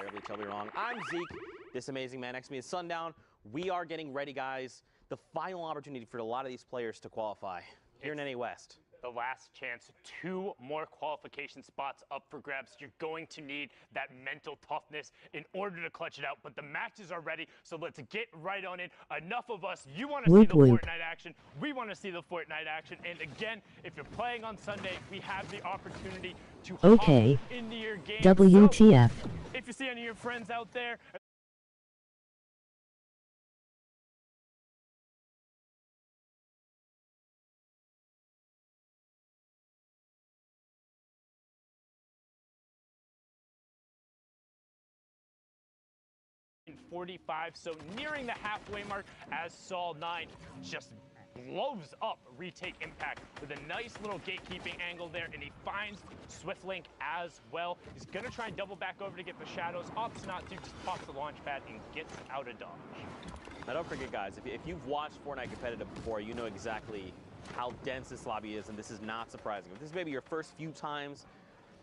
Terribly, terribly wrong. I'm Zeke. This amazing man next to me is Sundown. We are getting ready, guys. The final opportunity for a lot of these players to qualify here in NA West. The last chance, 2 more qualification spots up for grabs. You're going to need that mental toughness in order to clutch it out, but the matches are ready, so let's get right on it. Enough of us. You want to see the Fortnite action. We want to see the Fortnite action. And again, if you're playing on Sunday, we have the opportunity to hop into your game. WTF. So, if you see any of your friends out there, in 45, so nearing the halfway mark as Sol 9 just blows up retake impact with a nice little gatekeeping angle there, and he finds Swiftlink as well. He's going to try and double back over to get the shadows. Opts not to, just pops the launch pad and gets out of dodge. Now don't forget, guys, if you've watched Fortnite competitive before, you know exactly how dense this lobby is, and this is not surprising. If this is maybe your first few times,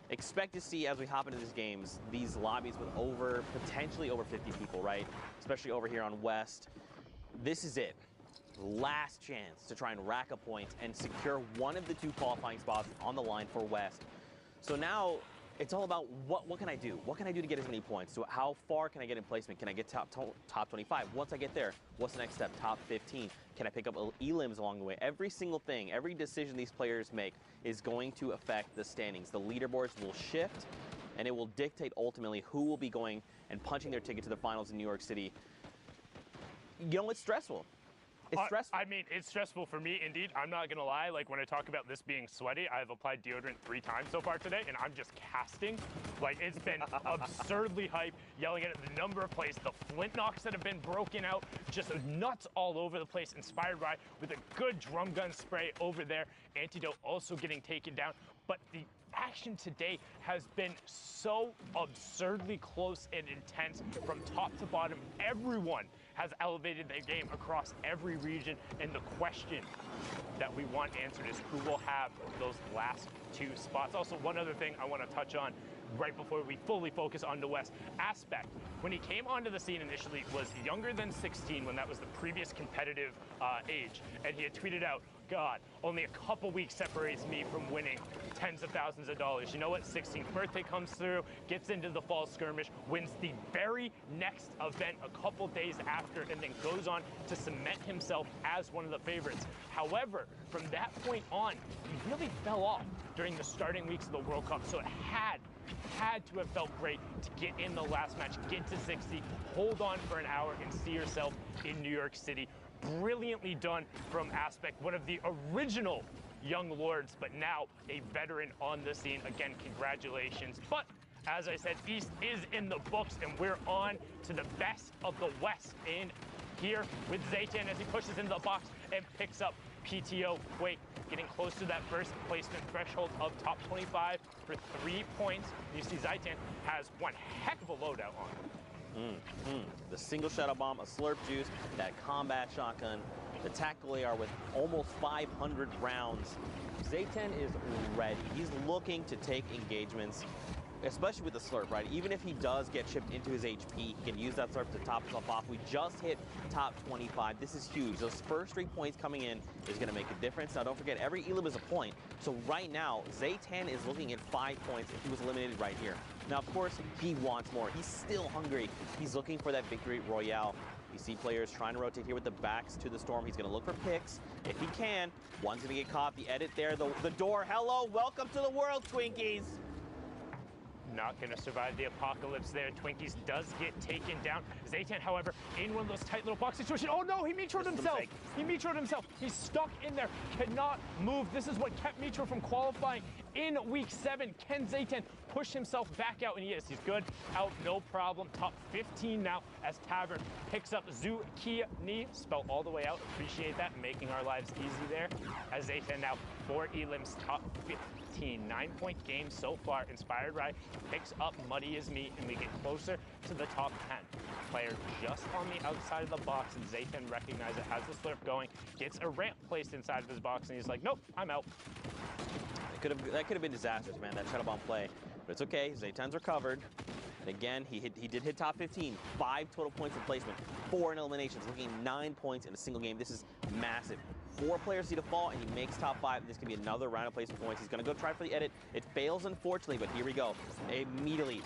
expect to see, as we hop into these games, these lobbies with potentially over 50 people, right? Especially over here on West. This is it. Last chance to try and rack a point and secure one of the 2 qualifying spots on the line for West. So now it's all about what can I do? What can I do to get as many points? So how far can I get in placement? Can I get top 25? Once I get there, what's the next step? Top 15? Can I pick up elims along the way? Every single thing, every decision these players make is going to affect the standings. The leaderboards will shift, and it will dictate ultimately who will be going and punching their ticket to the finals in New York City. You know, it's stressful. It's stressful. I mean, it's stressful for me, indeed. I'm not going to lie. Like, when I talk about this being sweaty, I've applied deodorant 3 times so far today, and I'm just casting. Like, it's been absurdly hype, yelling at the number of plays, the flint knocks that have been broken out, just nuts all over the place, inspired by with a good drum gun spray over there. Antidote also getting taken down. But the action today has been so absurdly close and intense from top to bottom. Everyone has elevated their game across every region, and the question that we want answered is who will have those last 2 spots. Also, one other thing I want to touch on right before we fully focus on the West. Aspect, when he came onto the scene initially, was younger than 16 when that was the previous competitive age, and he had tweeted out, God, only a couple weeks separates me from winning tens of thousands of dollars. You know what? 16th birthday comes through, gets into the fall skirmish, wins the very next event a couple days after, and then goes on to cement himself as one of the favorites. However, from that point on, he really fell off during the starting weeks of the World Cup, so it had to have felt great to get in the last match, get to 60, hold on for an hour, and see yourself in New York City. Brilliantly done from Aspect, one of the original young lords, but now a veteran on the scene. Again, congratulations. But as I said, East is in the books, and we're on to the best of the West in here with Zaytan as he pushes into the box and picks up PTO Quake, getting close to that first placement threshold of top 25 for 3 points. You see Zaytan has one heck of a loadout on him. The single shadow bomb, a slurp juice, that combat shotgun, the tactical AR with almost 500 rounds. Zaytan is ready. He's looking to take engagements, especially with the slurp, right? Even if he does get chipped into his HP, he can use that slurp to top himself off. We just hit top 25. This is huge. Those first 3 points coming in is going to make a difference. Now, don't forget, every elim is a point. So right now, Zaytan is looking at 5 points if he was eliminated right here. Now, of course, he wants more. He's still hungry. He's looking for that victory royale. You see players trying to rotate here with the backs to the storm. He's going to look for picks if he can. One's going to get caught. The edit there, the door. Hello, welcome to the world, Twinkies. Not going to survive the apocalypse there. Twinkies does get taken down. Zaytan, however, in one of those tight little box situations. Oh no, he metroed himself. He metroed himself. He's stuck in there, cannot move. This is what kept Metro from qualifying in week 7. Can Zaytan push himself back out? And he is. He's good. Out, no problem. Top 15 now as Tavern picks up Zucchini. Spelled all the way out. Appreciate that. Making our lives easy there. As Zaytan now 4 elims, top 15. 9-point game so far. Inspired Rye picks up Muddy as Meat, and we get closer to the top 10. Player just on the outside of the box, and Zaytan recognizes it, has the slurp going, gets a ramp placed inside of his box, and he's like, nope, I'm out. That could have been disastrous, man, that shadow bomb play. But it's okay. Zaytan's recovered. And again, he did hit top 15, 5 total points in placement, 4 in eliminations, looking 9 points in a single game. This is massive. 4 players need to fall, and he makes top 5. This can be another round of placement points. He's going to go try for the edit. It fails, unfortunately, but here we go. Immediately,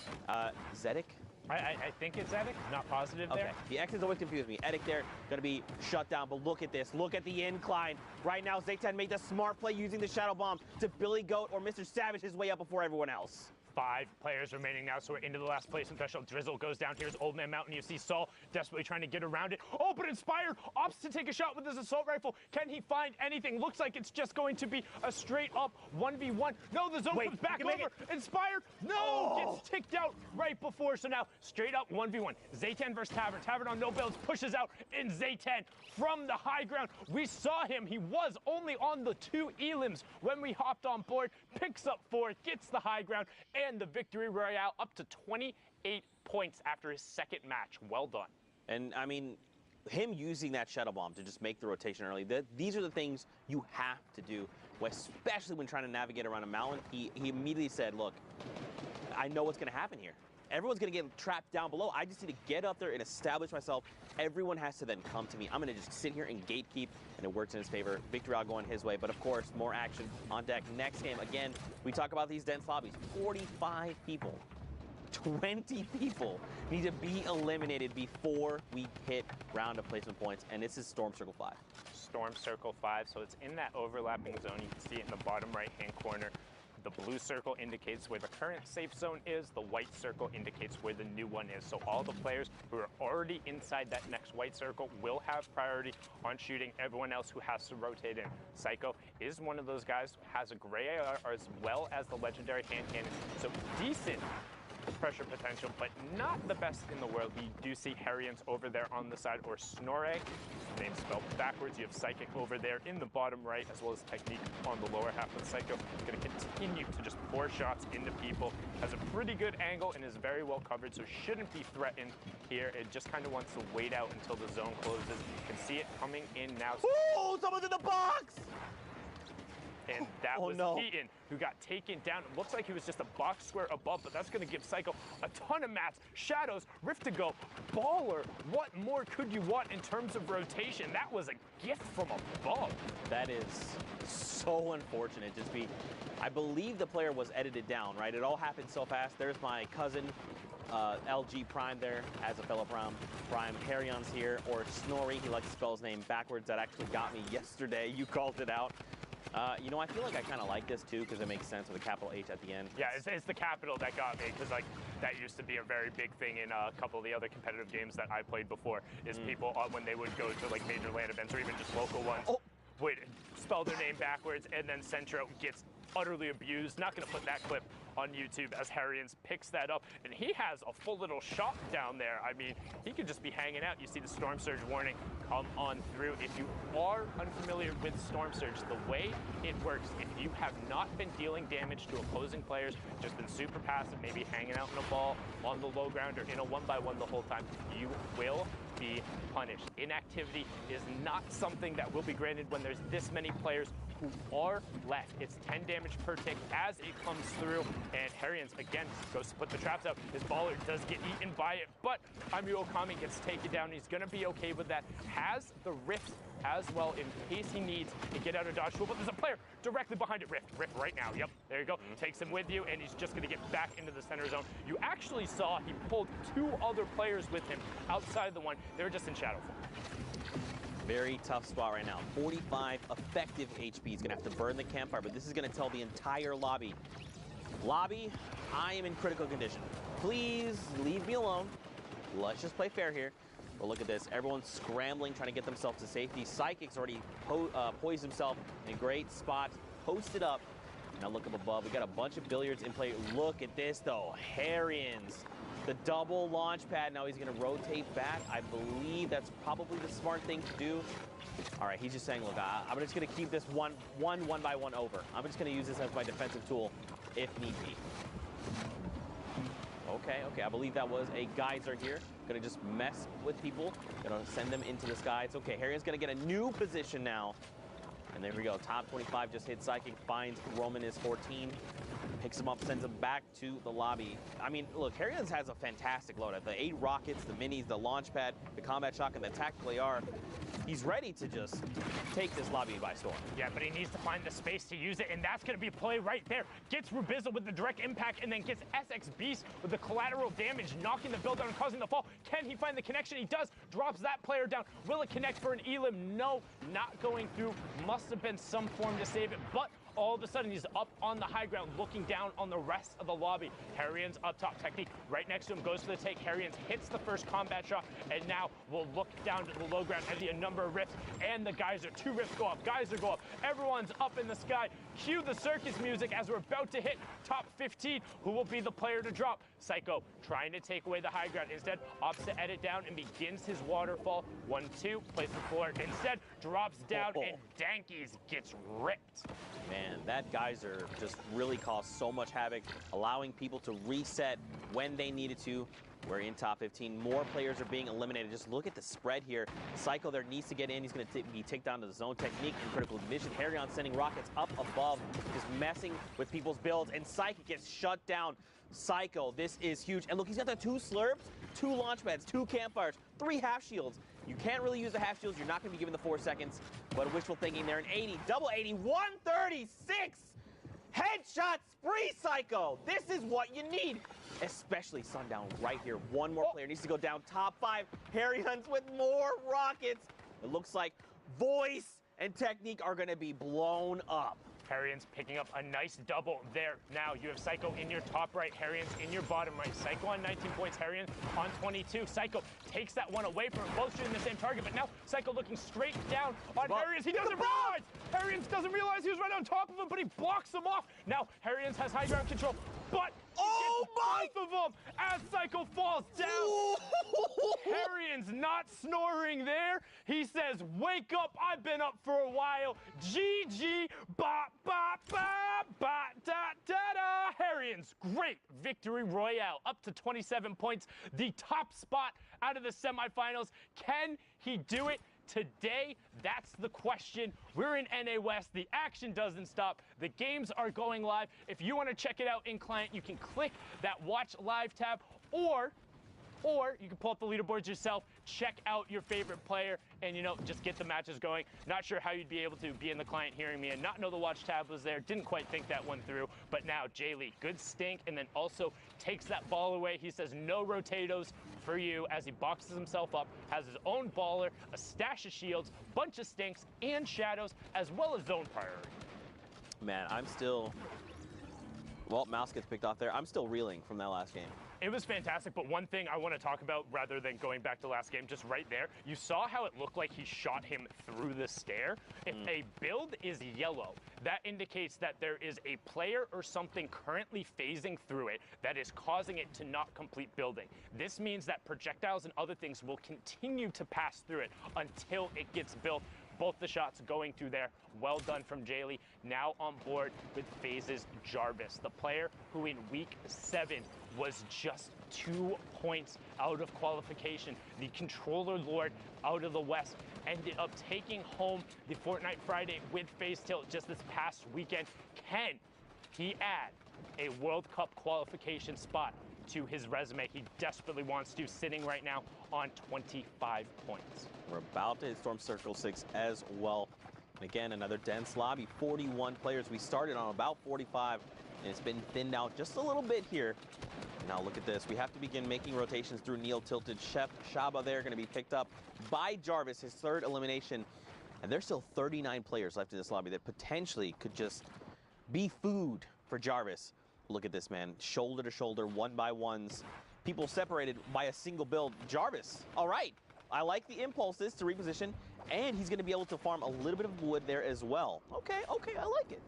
Zedek? I think it's Edic, not positive there. Okay, the X is always confused me. Edic there, gonna be shut down, but look at this. Look at the incline. Right now, Zaytan made the smart play using the Shadow Bomb to Billy Goat or Mr. Savage his way up before everyone else. 5 players remaining now, so we're into the last placement threshold. Drizzle goes down. Here's Old Man Mountain. You see Saul desperately trying to get around it. Oh, but Inspired opts to take a shot with his assault rifle. Can he find anything? Looks like it's just going to be a straight up 1v1. No, the zone comes back over. Inspired, no, gets ticked out right before. So now straight up 1v1. Zaytan versus Tavern. Tavern on no builds pushes out in Zaytan from the high ground. We saw him. He was only on the 2 elims when we hopped on board. Picks up 4, gets the high ground, and the victory royale up to 28 points after his 2nd match. Well done. And I mean, him using that Shadow Bomb to just make the rotation early, these are the things you have to do, especially when trying to navigate around a mountain. He immediately said, look, I know what's going to happen here. Everyone's going to get trapped down below. I just need to get up there and establish myself. Everyone has to then come to me. I'm going to just sit here and gatekeep, and it works in his favor. Victory all going his way, but of course, more action on deck. Next game, again, we talk about these dense lobbies. 45 people, 20 people need to be eliminated before we hit round of placement points, and this is Storm Circle 5. Storm Circle 5, so it's in that overlapping zone. You can see it in the bottom right-hand corner. The blue circle indicates where the current safe zone is. The white circle indicates where the new one is. So all the players who are already inside that next white circle will have priority on shooting. Everyone else who has to rotate in. Psycho is one of those guys who has a gray AR as well as the legendary hand cannon. So decent pressure potential, but not the best in the world. We do see Harrians over there on the side, or Snore, name spelled backwards. You have Psychic over there in the bottom right, as well as Technique on the lower half of Psycho. Going to continue to just pour shots into people. Has a pretty good angle and is very well covered, so shouldn't be threatened here. It just kind of wants to wait out until the zone closes. You can see it coming in now. Oh, someone's in the box! And that was Keaton, who got taken down. It looks like he was just a box square above, but that's going to give Psycho a ton of mats, shadows, Rift to go, baller. What more could you want in terms of rotation? That was a gift from above. That is so unfortunate. I believe the player was edited down, right? It all happened so fast. There's my cousin, LG Prime there, as a fellow Prime. Harryon's here, or Snorri. He likes to spell his name backwards. That actually got me yesterday. You called it out. You know, I feel like I kind of like this, too, because it makes sense with a capital H at the end. Yeah, it's the capital that got me, because, like, that used to be a very big thing in a couple of the other competitive games that I played before, is people, when they would go to, like, major LAN events or even just local ones, would spell their name backwards, and then Centro gets utterly abused. Not going to put that clip on YouTube as Harrians picks that up, and he has a full little shop down there. I mean, he could just be hanging out. You see the Storm Surge warning come on through. If you are unfamiliar with Storm Surge, the way it works, if you have not been dealing damage to opposing players, just been super passive, maybe hanging out in a ball on the low ground or in a 1-by-1 the whole time, you will be punished. Inactivity is not something that will be granted when there's this many players who are left. It's 10 damage per tick as it comes through, and Harrians again goes to put the traps out. His baller does get eaten by it, but Amu Okami gets taken down. He's gonna be okay with that. Has the Rift as well in case he needs to get out of dodge tool, but there's a player directly behind it. Rift right now. Yep, there you go. Takes him with you, and he's just gonna get back into the center zone. You actually saw he pulled 2 other players with him outside the one. They were just in shadow form. Very tough spot right now. 45 effective HP. He's gonna have to burn the campfire, but this is gonna tell the entire lobby. Lobby, I am in critical condition. Please leave me alone. Let's just play fair here. But look at this. Everyone's scrambling, trying to get themselves to safety. Psychic's already poised himself in a great spot, posted up. Now look up above. We got a bunch of billiards in play. Look at this, though. Harrians. The double launch pad. Now he's going to rotate back. I believe that's probably the smart thing to do. All right, he's just saying, look, I'm just going to keep this one by one over. I'm just going to use this as my defensive tool if need be. Okay, I believe that was a geyser here. Gonna just mess with people. Gonna send them into the sky. It's okay. Harrian's gonna get a new position now. And there we go. Top 25 just hit Psychic, finds Roman is 14, picks him up, sends him back to the lobby. I mean, look, Harrions has a fantastic loadout. The 8 rockets, the minis, the launch pad, the combat shotgun, the tactical AR. He's ready to just take this lobby by storm. Yeah, but he needs to find the space to use it, and that's going to be a play right there. Gets Rubizzle with the direct impact, and then gets SX Beast with the collateral damage, knocking the build down and causing the fall. Can he find the connection? He does. Drops that player down. Will it connect for an Elim? No, not going through. Must have been some form to save it, but all of a sudden he's up on the high ground looking down on the rest of the lobby. Harrions up top. Technique right next to him goes for the take. Harrions hits the first combat shot, and now we'll look down to the low ground and see a number of rifts, and the geyser. 2 rifts go up. Geyser go up. Everyone's up in the sky. Cue the circus music as we're about to hit top 15. Who will be the player to drop? Psycho trying to take away the high ground. Instead, opts to edit down and begins his waterfall. 1-2, plays the floor. Instead, drops down and Dankies gets ripped. Man, that geyser just really caused so much havoc, allowing people to reset when they needed to. We're in top 15. More players are being eliminated. Just look at the spread here. Psycho there needs to get in. He's going to be taken down to the zone. Technique and critical vision. Harrion sending rockets up above, just messing with people's builds. And Psychic gets shut down. Psycho, this is huge. And look, he's got the 2 slurps, 2 launch pads, 2 campfires, 3 half shields. You can't really use the half shields. You're not going to be given the 4 seconds. But wishful thinking there. An 80, double 80, 136. Headshot spree, Psycho. This is what you need. Especially Sundown right here. One more player needs to go down. Top 5. Harrions with more rockets. It looks like Voice and Technique are going to be blown up. Harrions picking up a nice double there. Now you have Psycho in your top right, Harrions in your bottom right. Psycho on 19 points, Harrions on 22. Psycho takes that one away from him, both shooting the same target, but now Psycho looking straight down on Harrions. He doesn't realize! Harrions doesn't realize he was right on top of him, but he blocks him off. Now Harrions has high ground control, but both of them as Psycho falls down. Harrions not snoring there. He says, wake up, I've been up for a while. GG, bop, bop, bop, bop, da, da, da. Harrions, great victory royale, up to 27 points, the top spot out of the semifinals. Can he do it today? That's the question. We're in NA West. The action doesn't stop. The games are going live. If you want to check it out in client, you can click that watch live tab, or you can pull up the leaderboards yourself, check out your favorite player, and, you know, just get the matches going. Not sure how you'd be able to be in the client hearing me and not know the watch tab was there. Didn't quite think that one through. But now, Jay-Lee, good stink, and then also takes that ball away. He says, no rotatos for you, as he boxes himself up, has his own baller, a stash of shields, bunch of stinks, and shadows, as well as zone priority. Man, I'm still... Well, Mouse gets picked off there. I'm still reeling from that last game. It was fantastic, but one thing I want to talk about rather than going back to last game, just right there, you saw how it looked like he shot him through the stair. If a build is yellow, that indicates that there is a player or something currently phasing through it that is causing it to not complete building. This means that projectiles and other things will continue to pass through it until it gets built. Both the shots going through there. Well done from Jaylee. Now on board with Phases Jarvis, the player who in week 7 was just 2 points out of qualification. The controller lord out of the West ended up taking home the Fortnite Friday with FaZe Tilt just this past weekend. Can he add a World Cup qualification spot to his resume? He desperately wants to, sitting right now on 25 points. We're about to hit Storm Circle 6 as well. And again, another dense lobby, 41 players. We started on about 45, and it's been thinned out just a little bit here. Now look at this. We have to begin making rotations through Neil Tilted. Chef Shaba there going to be picked up by Jarvis, his 3rd elimination. And there's still 39 players left in this lobby that potentially could just be food for Jarvis. Look at this, man. Shoulder to shoulder, 1-by-1s. People separated by a single build. Jarvis, all right. I like the impulses to reposition, and he's going to be able to farm a little bit of wood there as well. Okay, I like it.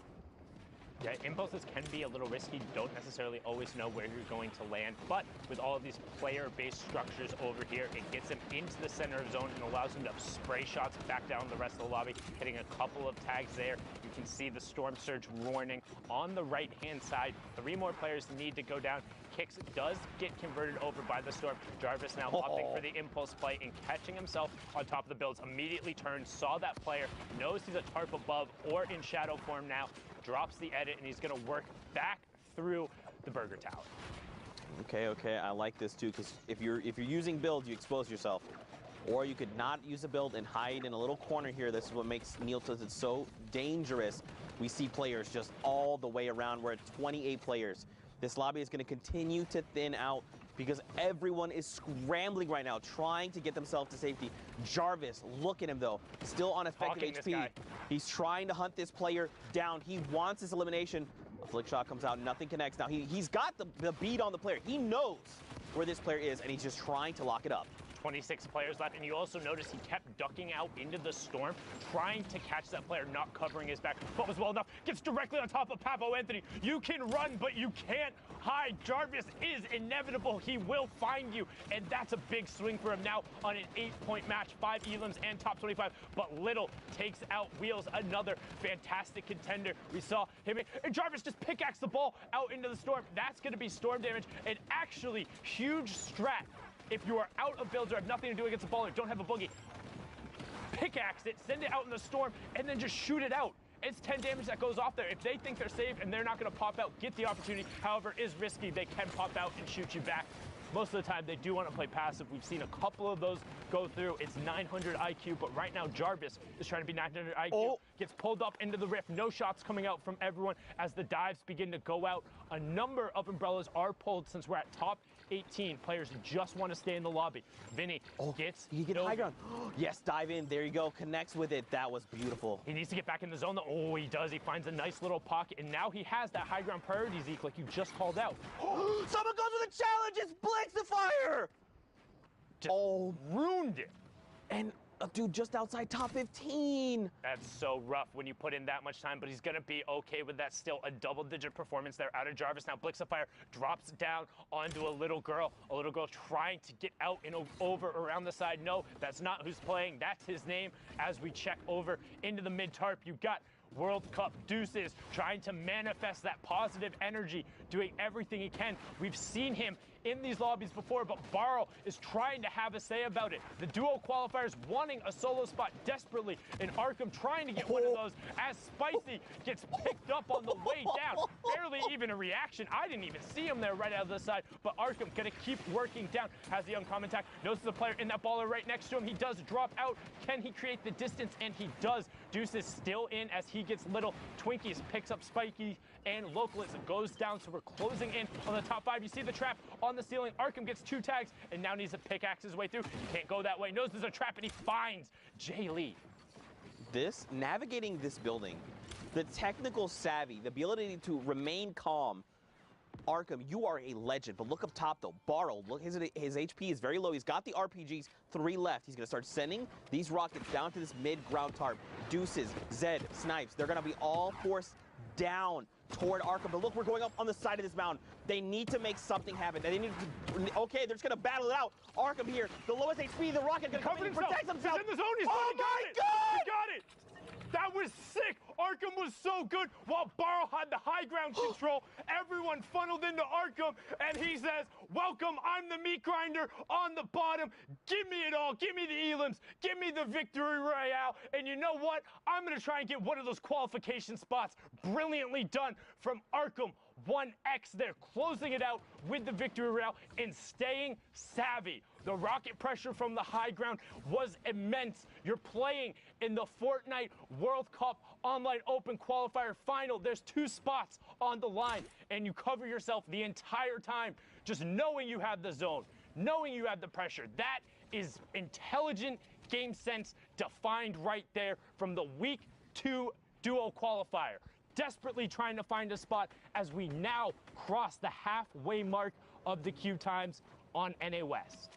Yeah, impulses can be a little risky. You don't necessarily always know where you're going to land, but with all of these player-based structures over here, it gets him into the center of zone and allows him to spray shots back down the rest of the lobby, hitting a couple of tags there. You can see the Storm Surge warning on the right-hand side. 3 more players need to go down. Kicks does get converted over by the Storm. Jarvis now opting for the impulse play and catching himself on top of the builds. Immediately turns, saw that player, knows he's a tarp above or in shadow form now, drops the edit, and he's going to work back through the Burger Tower. Okay, I like this too, because if you're using build, you expose yourself. Or you could not use a build and hide in a little corner here. This is what makes Neil Tilted so dangerous. We see players just all the way around. We're at 28 players. This lobby is going to continue to thin out because everyone is scrambling right now, trying to get themselves to safety. Jarvis, look at him though, still on effective HP. He's trying to hunt this player down. He wants this elimination. A flick shot comes out, nothing connects. Now he's got the beat on the player. He knows where this player is, and he's just trying to lock it up. 26 players left, and you also notice he kept ducking out into the storm, trying to catch that player, not covering his back, but was well enough, gets directly on top of Papo Anthony. You can run, but you can't hide. Jarvis is inevitable. He will find you, and that's a big swing for him now on an 8-point match, 5 elims and top 25, but Little takes out Wheels, another fantastic contender. We saw him, and Jarvis just pickaxe the ball out into the storm. That's going to be storm damage, and actually huge strat. If you are out of builds or have nothing to do against the ball or don't have a boogie, pickaxe it, send it out in the storm, and then just shoot it out. It's 10 damage that goes off there. If they think they're safe and they're not going to pop out, get the opportunity. However, it is risky. They can pop out and shoot you back. Most of the time, they do want to play passive. We've seen a couple of those go through. It's 900 IQ, but right now, Jarvis is trying to be 900 IQ. Gets pulled up into the rift. No shots coming out from everyone as the dives begin to go out. A number of umbrellas are pulled since we're at top 18. Players just want to stay in the lobby. Vinny gets you get high ground. Yes, dive in. There you go. Connects with it. That was beautiful. He needs to get back in the zone. Oh, he does. He finds a nice little pocket, and now he has that high ground priority, Zeke, like you just called out. Someone goes with a challenge. It's Blix the Fire. Just ruined it. And a dude just outside top 15. That's so rough when you put in that much time, but he's going to be okay with that still. A double-digit performance there out of Jarvis. Now Blixafire drops down onto a little girl trying to get out and over around the side. No, that's not who's playing. That's his name. As we check over into the mid-tarp, you got World Cup Deuces trying to manifest that positive energy, doing everything he can. We've seen him in these lobbies before, but Barrow is trying to have a say about it. The duo qualifiers wanting a solo spot desperately, and Arkham trying to get one of those as Spicy gets picked up on the way down. Barely even a reaction. I didn't even see him there right out of the side, but Arkham gonna keep working down. Has the uncommon attack, notices the player in that baller right next to him. He does drop out. Can he create the distance? And he does. Deuce is still in as he gets Little. Twinkies picks up Spiky and Localist goes down, so we're closing in on the top 5. You see the trap on the ceiling. Arkham gets 2 tags and now needs to pickaxe his way through. He can't go that way. Knows there's a trap and he finds Jay Lee. Navigating this building, the technical savvy, the ability to remain calm. Arkham, you are a legend, but look up top though. Barrow, look, his HP is very low. He's got the RPGs, 3 left. He's gonna start sending these rockets down to this mid-ground tarp. Deuces, Zed, Snipes, they're gonna be all forced down toward Arkham. But look, we're going up on the side of this mountain. They need to make something happen. They need to, okay, they're just gonna battle it out. Arkham here, the lowest HP, the rocket gonna come in and protect himself. He's in the zone, he my God! He got it! That was sick. Arkham was so good while Barrow had the high ground control. Everyone funneled into Arkham, and he says, welcome, I'm the meat grinder on the bottom. Give me it all. Give me the elims. Give me the victory royale. And you know what? I'm going to try and get one of those qualification spots. Brilliantly done from Arkham. 1x there, closing it out with the victory royale and staying savvy. The rocket pressure from the high ground was immense. You're playing in the Fortnite World Cup Online Open Qualifier Final. There's 2 spots on the line, and you cover yourself the entire time, just knowing you have the zone, knowing you have the pressure. That is intelligent game sense defined right there from the Week 2 duo qualifier. Desperately trying to find a spot as we now cross the halfway mark of the queue times on NA West.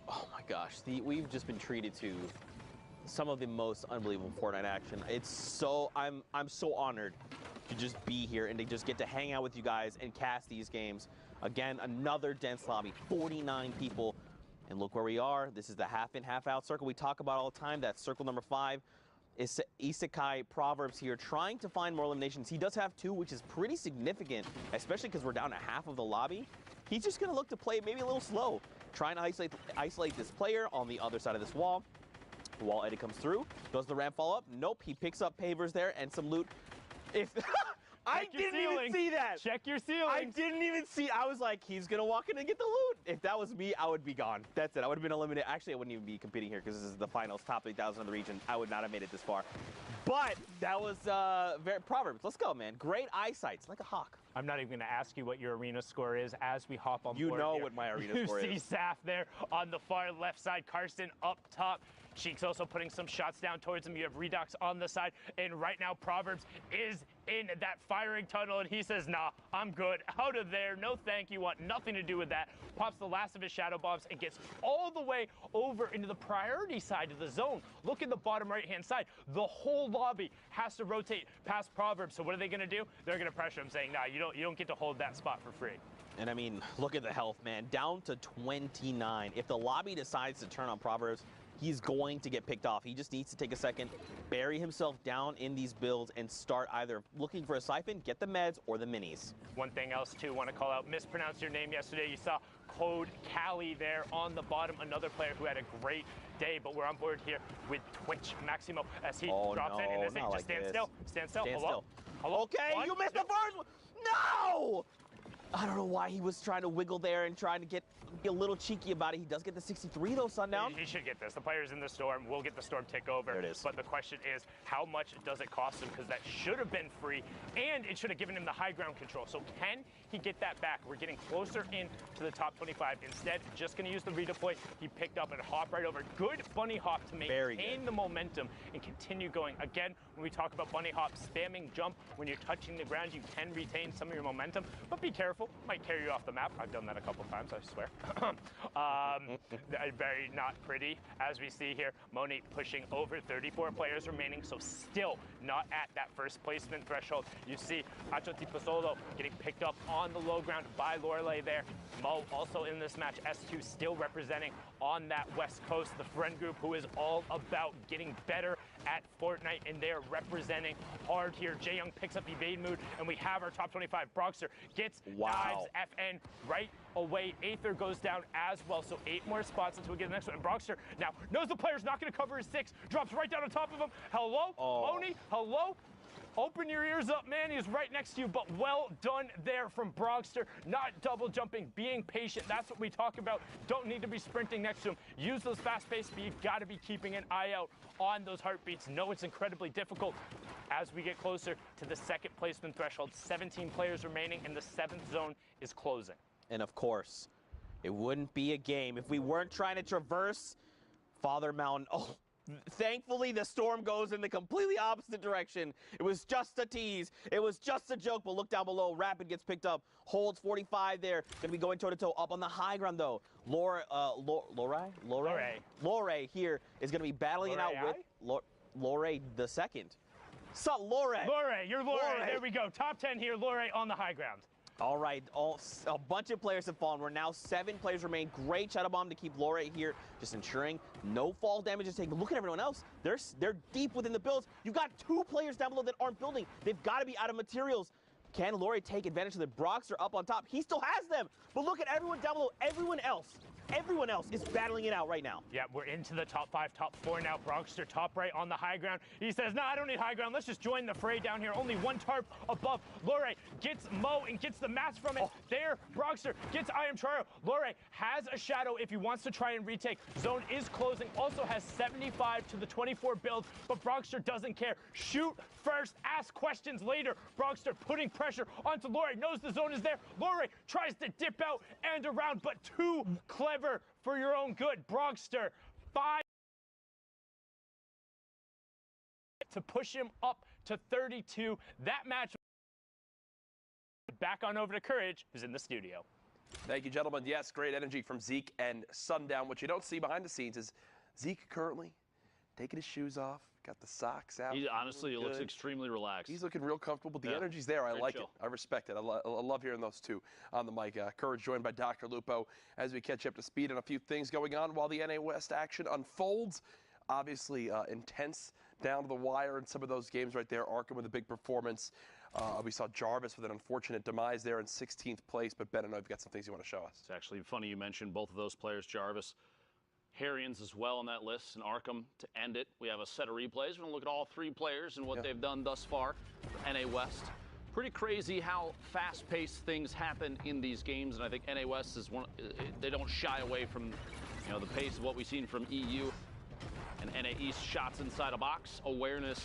Oh my gosh, we've just been treated to some of the most unbelievable Fortnite action. It's so, I'm so honored to just be here and to just get to hang out with you guys and cast these games. Again, another dense lobby, 49 people. And look where we are. This is the half in, half out circle we talk about all the time. That's circle number 5. Is Isekai Proverbs here trying to find more eliminations. He does have 2, which is pretty significant, especially because we're down to half of the lobby. He's just going to look to play maybe a little slow, trying to isolate this player on the other side of this wall. The wall edit comes through. Does the ramp fall up? Nope. He picks up pavers there and some loot. If I didn't even see that. Check your ceiling. I didn't even see. I was like, he's going to walk in and get the loot. If that was me, I would be gone. That's it. I would have been eliminated. Actually, I wouldn't even be competing here because this is the finals, top 3,000 of the region. I would not have made it this far. But that was very Proverbs. Let's go, man. Great eyesight. It's like a hawk. I'm not even going to ask you what your arena score is as we hop on board. You know here. what my arena score is. You see Saf there on the far left side. Karsten up top. Sheik's also putting some shots down towards him. You have Redux on the side. And right now, Proverbs is in that firing tunnel. And he says, nah, I'm good. Out of there. No thank you. Want nothing to do with that. Pops the last of his shadow bombs and gets all the way over into the priority side of the zone. Look at the bottom right-hand side. The whole lobby has to rotate past Proverbs. So what are they going to do? They're going to pressure him, saying, nah, you don't get to hold that spot for free. And I mean, look at the health, man. Down to 29. If the lobby decides to turn on Proverbs, he's going to get picked off. He just needs to take a second, bury himself down in these builds, and start either looking for a siphon, get the meds, or the minis. One thing else, too, want to call out, mispronounced your name yesterday. You saw Code Cali there on the bottom, another player who had a great day, but we're on board here with Twitch Maximo as he drops in. And just like stand this. still. Stand still. Stand Hello? still. Hello? Okay, One, you missed the first one. No! I don't know why he was trying to wiggle there and trying to be a little cheeky about it. He does get the 63 though, Sundown. He should get this. The players in the storm will get the storm takeover. There it is. But the question is, how much does it cost him? Because that should have been free, and it should have given him the high ground control. So can he get that back? We're getting closer in to the top 25. Instead, just going to use the redeploy. He picked up and hop right over. Good bunny hop to maintain the momentum and continue going. Again, when we talk about bunny hop, spamming jump when you're touching the ground, you can retain some of your momentum, but be careful. Might carry you off the map. I've done that a couple times, I swear. Very not pretty. As we see here, Moni pushing over 34 players remaining, so still not at that first placement threshold. You see Acho Tipasolo getting picked up on the low ground by Lorelei there. Mo also in this match. S2 still representing on that West Coast, the friend group who is all about getting better at Fortnite, and they're representing hard here. Jae Young picks up evade mood, and we have our top 25. Broxer gets knives FN right away. Aether goes down as well, so 8 more spots until we get the next one. And Broxer now knows the player's not going to cover his 6, drops right down on top of him. Hello, Moni, hello? Open your ears up, man. He's right next to you, but well done there from Brogster. Not double jumping, being patient. That's what we talk about. Don't need to be sprinting next to him. Use those fast-paced speed. Got to be keeping an eye out on those heartbeats. No, it's incredibly difficult as we get closer to the second placement threshold. 17 players remaining, and the 7th zone is closing. And of course, it wouldn't be a game if we weren't trying to traverse Father Mountain. Oh. Thankfully, the storm goes in the completely opposite direction. It was just a tease. It was just a joke, but look down below. Rapid gets picked up. Holds 45 there. Going to be going toe-to-toe up on the high ground, though. Lorei here is going to be battling it out with Lorei the second. Sup, Lorei? Lorei, you're Lorei. There we go. Top 10 here. Lorei on the high ground. All right, a bunch of players have fallen. We're now 7 players remain. Great shadow bomb to keep Lorei here, just ensuring no fall damage is taken. Look at everyone else. They're deep within the builds. You've got 2 players down below that aren't building. They've got to be out of materials. Can Lorei take advantage of the Broxer up on top? He still has them. But look at everyone down below. Everyone else is battling it out right now. Yeah, we're into the top 5, top 4 now. Broxter top right on the high ground. He says, no, I don't need high ground. Let's just join the fray down here. Only 1 tarp above. Lorei gets Mo and gets the mats from it. There, Broxter gets I Am Charo. Lorei has a shadow if he wants to try and retake. Zone is closing. Also has 75 to the 24 build, but Broxter doesn't care. Shoot first, ask questions later. Broxter putting pressure onto Lorei. Knows the zone is there. Lorei tries to dip out and around, but too clever for your own good. Broxter, 5 to push him up to 32. That match back on over to Courage, who's in the studio. Thank you, gentlemen. Yes, great energy from Zeke and Sundown. What you don't see behind the scenes is Zeke currently taking his shoes off, Got the socks out. He honestly looks extremely relaxed. He's looking real comfortable. The energy's there. I like it. I respect it. I love hearing those two on the mic. Courage joined by Dr. Lupo as we catch up to speed on a few things going on while the NA West action unfolds. Obviously intense down to the wire in some of those games right there. Arkham with a big performance. We saw Jarvis with an unfortunate demise there in 16th place. But Ben, I know you've got some things you want to show us. It's actually funny you mentioned both of those players, Jarvis. Harrians as well on that list, and Arkham to end it. We have a set of replays. We're going to look at all three players and what they've done thus far for NA West. Pretty crazy how fast-paced things happen in these games, and I think NA West is one. They don't shy away from, the pace of what we've seen from EU and NA East. Shots inside a box, awareness,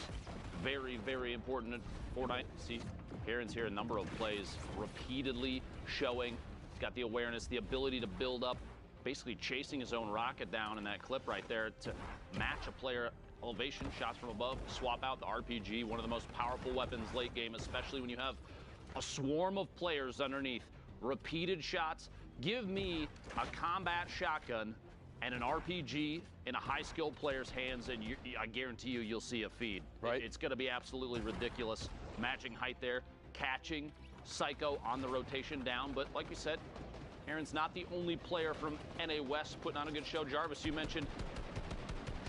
very, very important in Fortnite. See, Harrians here, a number of plays repeatedly showing. He's got the awareness, the ability to build up. Basically chasing his own rocket down in that clip right there to match a player elevation, shots from above, swap out the RPG, one of the most powerful weapons late game, especially when you have a swarm of players underneath. Repeated shots. Give me a combat shotgun and an RPG in a high-skilled player's hands, and I guarantee you'll see a feed. Right. It's going to be absolutely ridiculous. Matching height there, catching Psycho on the rotation down, but like you said, Aaron's not the only player from NA West putting on a good show. Jarvis, you mentioned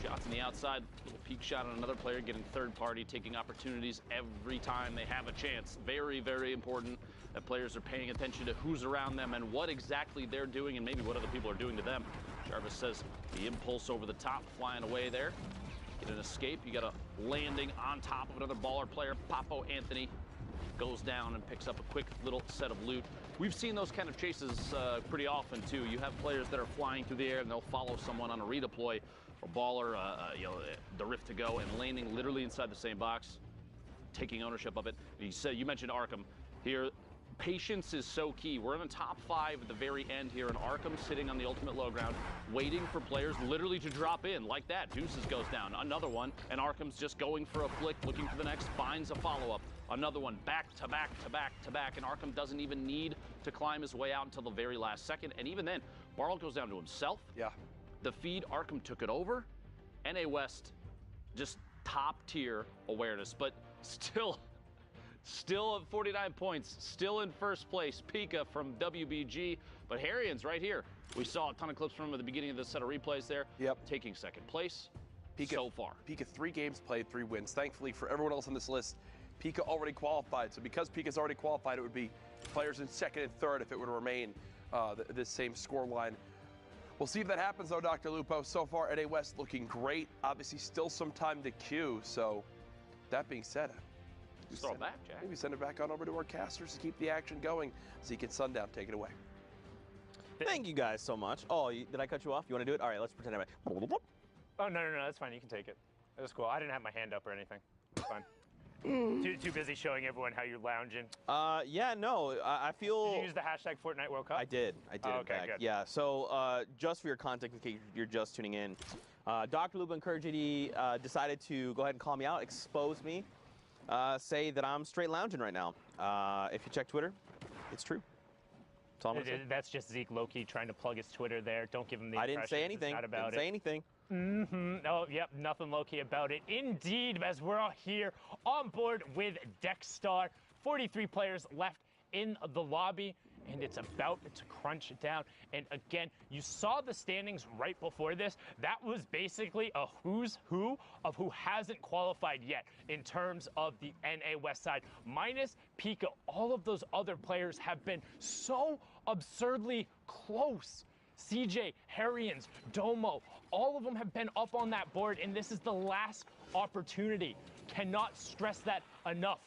shots on the outside, little peek shot on another player, getting third party, taking opportunities every time they have a chance. Very, very important that players are paying attention to who's around them and what exactly they're doing and maybe what other people are doing to them. Jarvis says the impulse over the top, flying away there. Get an escape. You got a landing on top of another baller player. Papo Anthony goes down and picks up a quick little set of loot. We've seen those kind of chases pretty often too. You have players that are flying through the air and they'll follow someone on a redeploy, or baller, the rift to go and landing literally inside the same box, taking ownership of it. You mentioned Arkham here. Patience is so key. We're in the top 5 at the very end here, and Arkham sitting on the ultimate low ground, waiting for players literally to drop in like that. Deuces goes down, another one, and Arkham's just going for a flick, looking for the next, finds a follow-up. Another one, back to back to back to back, and Arkham doesn't even need to climb his way out until the very last second, and even then, Barl goes down to himself. Yeah. The feed, Arkham took it over. NA West, just top-tier awareness, but still at 49 points, still in first place. Pika from WBG, but Harrians right here. We saw a ton of clips from him at the beginning of this set of replays there. Yep. Taking second place Pika, so far. Pika 3 games played, 3 wins. Thankfully for everyone else on this list, Pika already qualified. So because Pika's already qualified, it would be players in second and third if it would remain this same score line. We'll see if that happens though, Dr. Lupo. So far, NA West looking great. Obviously still some time to queue. So that being said, throw it back, Jack. Maybe send it back on over to our casters to keep the action going. Zeke and Sundown, take it away. Thank you guys so much. Oh, did I cut you off? You want to do it? All right, let's pretend Oh, no, that's fine. You can take it. That was cool. I didn't have my hand up or anything. It's fine. Too busy showing everyone how you're lounging. Yeah, no, I feel... Did you use the hashtag Fortnite World Cup? I did. Oh, okay, good. Yeah, so just for your context, in case you're just tuning in, Dr. Lupo and Courage JD decided to go ahead and call me out, expose me, say that I'm straight lounging right now. If you check Twitter, it's true. That's all I'm gonna say. That's just Zeke low-key trying to plug his Twitter there. Don't give him the I didn't say anything. Didn't say anything. Oh, yep, nothing low-key about it. Indeed, as we're all here on board with Dexstar. 43 players left in the lobby, and it's about to crunch it down. And again, you saw the standings right before this. That was basically a who's who of who hasn't qualified yet in terms of the NA West side. Minus Pika, all of those other players have been so absurdly close. CJ, Harrians, Domo, all of them have been up on that board, and this is the last opportunity. Cannot stress that enough.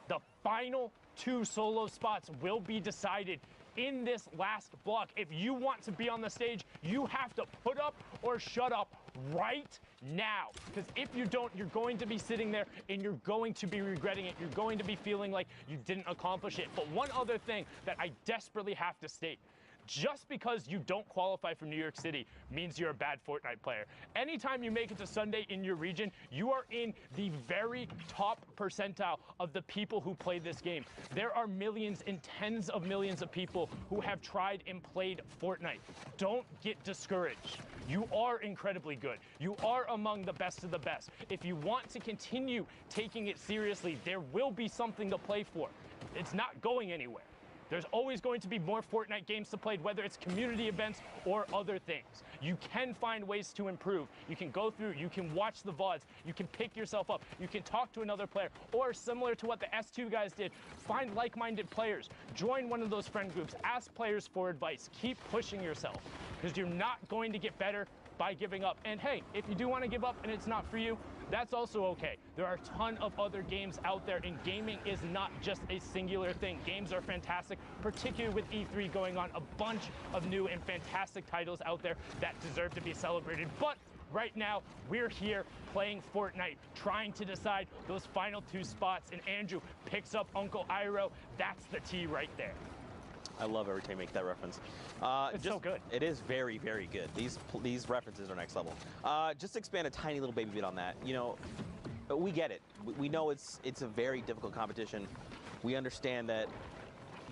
The final 2 solo spots will be decided in this last block. If you want to be on the stage, you have to put up or shut up right now. Because if you don't, you're going to be sitting there and you're going to be regretting it. You're going to be feeling like you didn't accomplish it. But one other thing that I desperately have to state. Just because you don't qualify from New York City means you're a bad Fortnite player. Anytime you make it to Sunday in your region, you are in the very top percentile of the people who play this game. There are millions and tens of millions of people who have tried and played Fortnite. Don't get discouraged. You are incredibly good. You are among the best of the best. If you want to continue taking it seriously, there will be something to play for. It's not going anywhere. There's always going to be more Fortnite games to play, whether it's community events or other things. You can find ways to improve. You can go through, you can watch the VODs, you can pick yourself up, you can talk to another player, or similar to what the S2 guys did, find like-minded players, join one of those friend groups, ask players for advice, keep pushing yourself, because you're not going to get better by giving up. And hey, if you do want to give up and it's not for you, that's also okay. There are a ton of other games out there, and gaming is not just a singular thing. Games are fantastic, particularly with E3 going on, a bunch of new and fantastic titles out there that deserve to be celebrated. But right now, we're here playing Fortnite, trying to decide those final 2 spots, and Andrew picks up Uncle Iroh. That's the T right there. I love every time you make that reference. It's so good. It is very, very good. These references are next level. Just to expand a tiny little baby bit on that, you know, we get it. We know it's a very difficult competition. We understand that,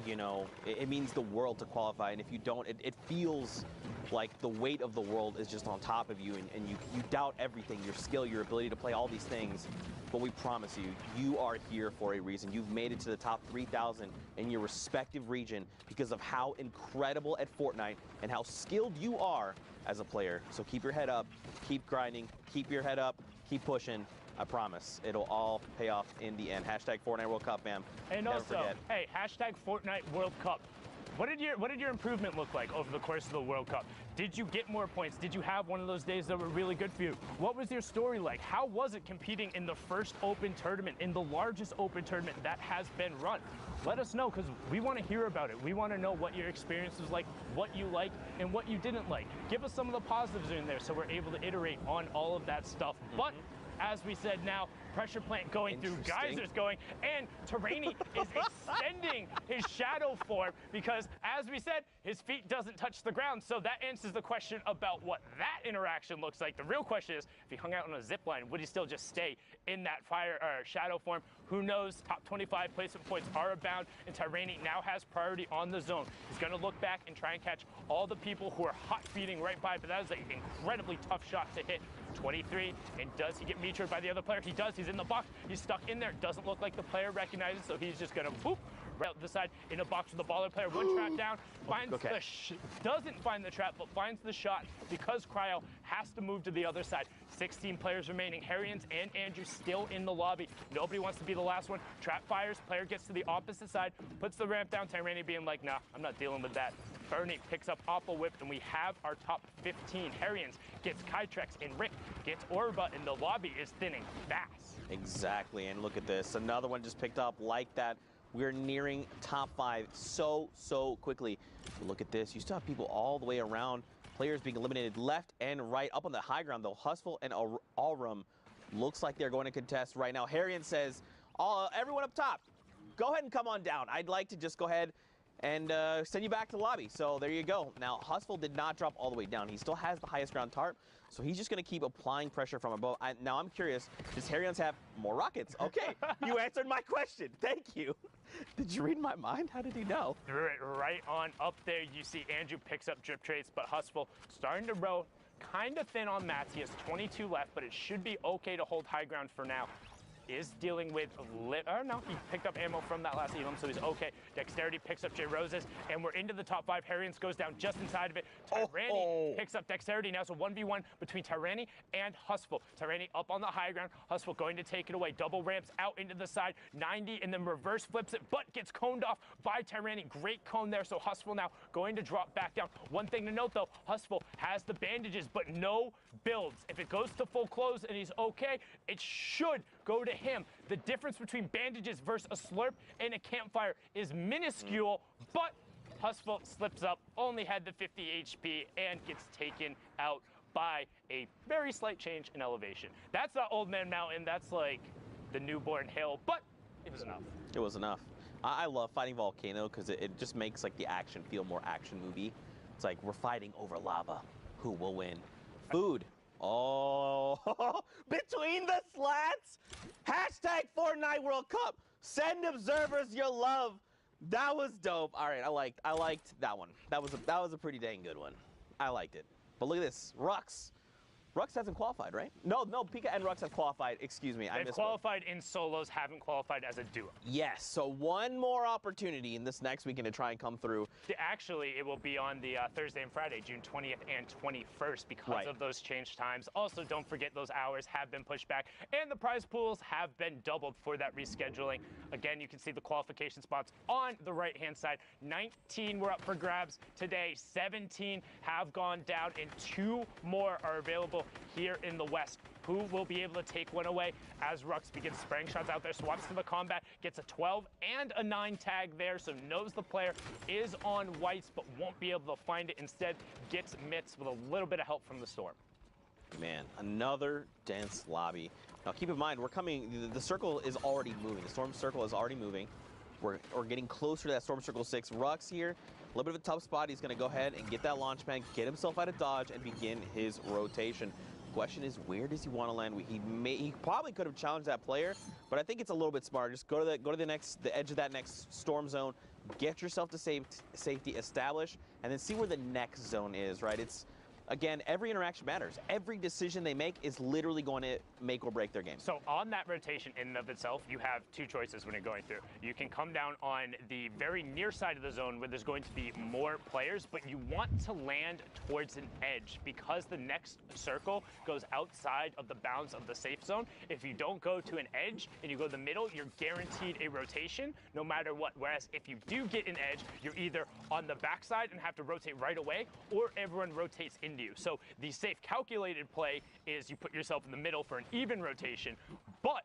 you know, it means the world to qualify, and if you don't, it feels like the weight of the world is just on top of you, and you doubt everything, your skill, your ability to play all these things. But we promise you, you are here for a reason. You've made it to the top 3,000 in your respective region because of how incredible at Fortnite and how skilled you are as a player. So keep your head up, keep grinding, keep your head up, keep pushing. I promise, it'll all pay off in the end. Hashtag Fortnite World Cup, man. And Never also, forget. hey, hashtag Fortnite World Cup. What did your improvement look like over the course of the World Cup? Did you get more points? Did you have one of those days that were really good for you? What was your story like? How was it competing in the first open tournament, in the largest open tournament that has been run? Let us know, because we want to hear about it. We want to know what your experience was like, what you liked, and what you didn't like. Give us some of the positives in there so we're able to iterate on all of that stuff. But as we said now, pressure plant going through, geysers going, and Terrainy is extending his shadow form because, as we said, his feet doesn't touch the ground. So that answers the question about what that interaction looks like. The real question is, if he hung out on a zip line, would he still just stay in that shadow form? Who knows? Top 25 placement points are abound, and Terrainy now has priority on the zone. He's going to look back and try and catch all the people who are hot feeding right by, but that is an incredibly tough shot to hit. 23, and does he get meteored by the other player? He does. He's in the box. He's stuck in there. Doesn't look like the player recognizes, so he's just gonna boop right out the side in a box with the baller player. One trap down, finds doesn't find the trap, but finds the shot because Cryo has to move to the other side. 16 players remaining. Harrians and Andrew still in the lobby. Nobody wants to be the last one. Trap fires. Player gets to the opposite side, puts the ramp down. Tyranny being like, nah, I'm not dealing with that. Bernie picks up Oppo Whip, and we have our top 15. Harrians gets Kytrex, and Rick gets Orba, and the lobby is thinning fast. Exactly, and look at this. Another one just picked up like that. We're nearing top 5 so quickly. Look at this. You still have people all the way around. Players being eliminated left and right. Up on the high ground, though, Hustle and Allrum looks like they're going to contest right now. Harrian says, everyone up top, go ahead and come on down. I'd like to just go ahead and send you back to the lobby. So there you go. Now, Hustle did not drop all the way down. He still has the highest ground tarp, so he's just going to keep applying pressure from above. Now, I'm curious, does Harrians have more rockets? Okay, you answered my question. Thank you. Did you read my mind? How did he know? Threw it right on up there. You see Andrew picks up drip traits, but Hustle starting to row kind of thin on mats. He has 22 left, but it should be okay to hold high ground for now. Is dealing with no, he picked up ammo from that last Elam, so he's okay. Dexterity picks up J Roses, and we're into the top 5. Harrians goes down just inside of it. Tyranny picks up Dexterity now, so 1v1 between Tyranny and Hustle. Tyranny up on the high ground. Hustle going to take it away. Double ramps out into the side. 90 and then reverse flips it, but gets coned off by Tyranny. Great cone there, so Hustle now going to drop back down. One thing to note though, Hustle has the bandages, but no builds. If it goes to full close and he's okay, it should go to him. The difference between bandages versus a slurp and a campfire is minuscule, but Hustle slips up, only had the 50 HP, and gets taken out by a very slight change in elevation. That's not Old Man Mountain, that's like the newborn hill, but it was enough. It was enough. I love fighting Volcano because it just makes like the action feel more action movie. It's like we're fighting over lava. Who will win? Food. Oh, between the slats. Hashtag Fortnite World Cup. Send observers your love. That was dope. All right, I liked that one. That was a pretty dang good one. I liked it. But look at this, Rux. Rux hasn't qualified, right? No, Pika and Rux have qualified. Excuse me, I missed. They've qualified in solos, haven't qualified as a duo. Yes, so one more opportunity in this next weekend to try and come through. Actually, it will be on the Thursday and Friday, June 20th and 21st, because of those changed times. Also, don't forget those hours have been pushed back, and the prize pools have been doubled for that rescheduling. Again, you can see the qualification spots on the right-hand side. 19 were up for grabs today. 17 have gone down, and 2 more are available here in the West. Who will be able to take one away as Rux begins spraying shots out there, swaps to the combat, gets a 12 and a 9 tag there, so knows the player is on whites but won't be able to find it. Instead, gets mitts with a little bit of help from the Storm. Man, another dense lobby. Now keep in mind, we're coming, the circle is already moving. The Storm circle is already moving. We're getting closer to that Storm Circle 6. Rux here, a little bit of a tough spot. He's going to go ahead and get that launch pad, get himself out of dodge, and begin his rotation. Question is, where does he want to land? He probably could have challenged that player, but I think it's a little bit smart. Just go to the edge of that next storm zone, get yourself to safety, establish, and then see where the next zone is. Right? It's again, every interaction matters. Every decision they make is literally going to make or break their game. So on that rotation in and of itself, you have 2 choices when you're going through. You can come down on the very near side of the zone where there's going to be more players, but you want to land towards an edge because the next circle goes outside of the bounds of the safe zone. If you don't go to an edge and you go to the middle, you're guaranteed a rotation no matter what. Whereas if you do get an edge, you're either on the backside and have to rotate right away, or everyone rotates into you. So the safe calculated play is you put yourself in the middle for an even rotation, but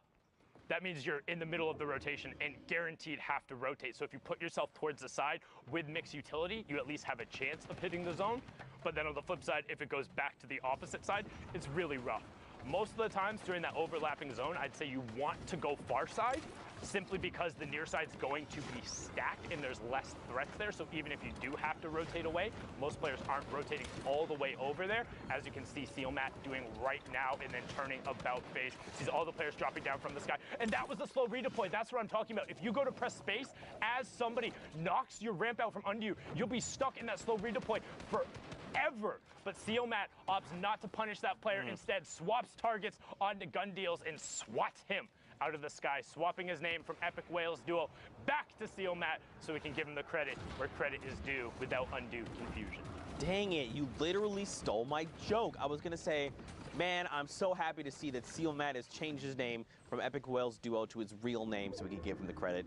that means you're in the middle of the rotation and guaranteed have to rotate. So if you put yourself towards the side with mixed utility, you at least have a chance of hitting the zone. But then on the flip side, if it goes back to the opposite side, it's really rough. Most of the times during that overlapping zone, I'd say you want to go far side, simply because the near side's going to be stacked and there's less threats there. So even if you do have to rotate away, most players aren't rotating all the way over there. As you can see SealMatt doing right now, and then turning about face. Sees all the players dropping down from the sky. And that was the slow redeploy. That's what I'm talking about. If you go to press space, as somebody knocks your ramp out from under you, you'll be stuck in that slow redeploy forever. But SealMatt opts not to punish that player. Instead, swaps targets onto gun deals and swats him out of the sky, swapping his name from Epic Whales Duo back to SealMatt so we can give him the credit where credit is due without undue confusion. Dang it, you literally stole my joke. I was going to say, man, I'm so happy to see that SealMatt has changed his name from Epic Whales Duo to his real name so we can give him the credit.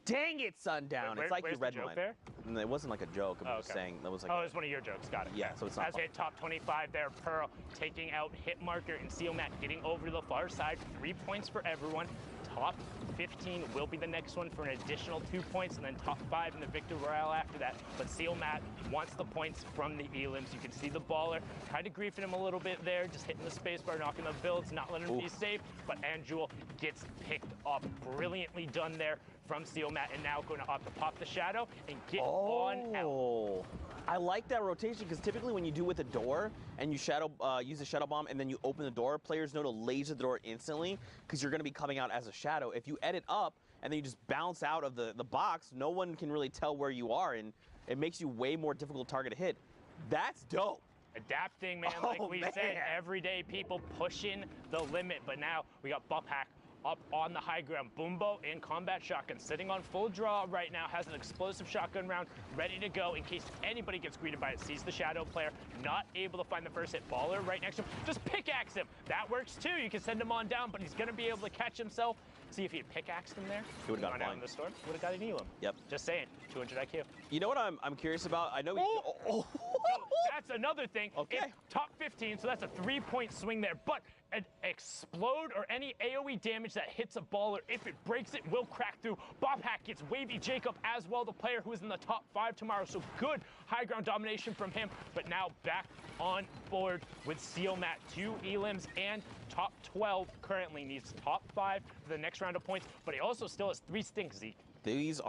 Dang it, Sundown. It's like you read mine. There? It wasn't like a joke. I'm just saying. That was like it was one of your jokes. Got it. Yeah, so it's not. As we hit top 25 there, Pearl taking out Hit Marker and SealMatt getting over to the far side. 3 points for everyone. Top 15 will be the next one for an additional 2 points, and then top 5 in the Victor Royale after that. But SealMatt wants the points from the elims. You can see the baller kind of griefing him a little bit there, just hitting the spacebar, knocking the builds, not letting him be safe. But Anjul gets picked up. Brilliantly done there from SealMatt, and now going to opt to pop the shadow and get on out. I like that rotation because typically when you do with a door and you use a shadow bomb and then you open the door, players know to laser the door instantly because you're going to be coming out as a shadow. If you edit up and then you just bounce out of the box, no one can really tell where you are, and it makes you way more difficult target to hit. That's dope. Adapting, man, like we said, everyday people pushing the limit. But now we got Buphack up on the high ground. Boombo in combat shotgun, sitting on full draw right now, has an explosive shotgun round ready to go in case anybody gets greeted by it. Sees the shadow player, not able to find the first hit. Baller right next to him, just pickaxe him. That works too. You can send him on down, but he's going to be able to catch himself. See if he had pickaxed him there. He would have got out in the storm. Would have got an elim. Yep. Just saying, 200 IQ. You know what I'm curious about? I know. So that's another thing. Okay. It's top 15, so that's a 3-point swing there. But an explode or any AoE damage that hits a baller, if it breaks it, will crack through. Bobhack gets Wavy Jacob as well, the player who is in the top 5 tomorrow. So good high ground domination from him. But now back on board with SealMatt. 2 elims and top 12 currently. Needs top 5 for the next round of points. But he also still has 3 stinks, Zeke. these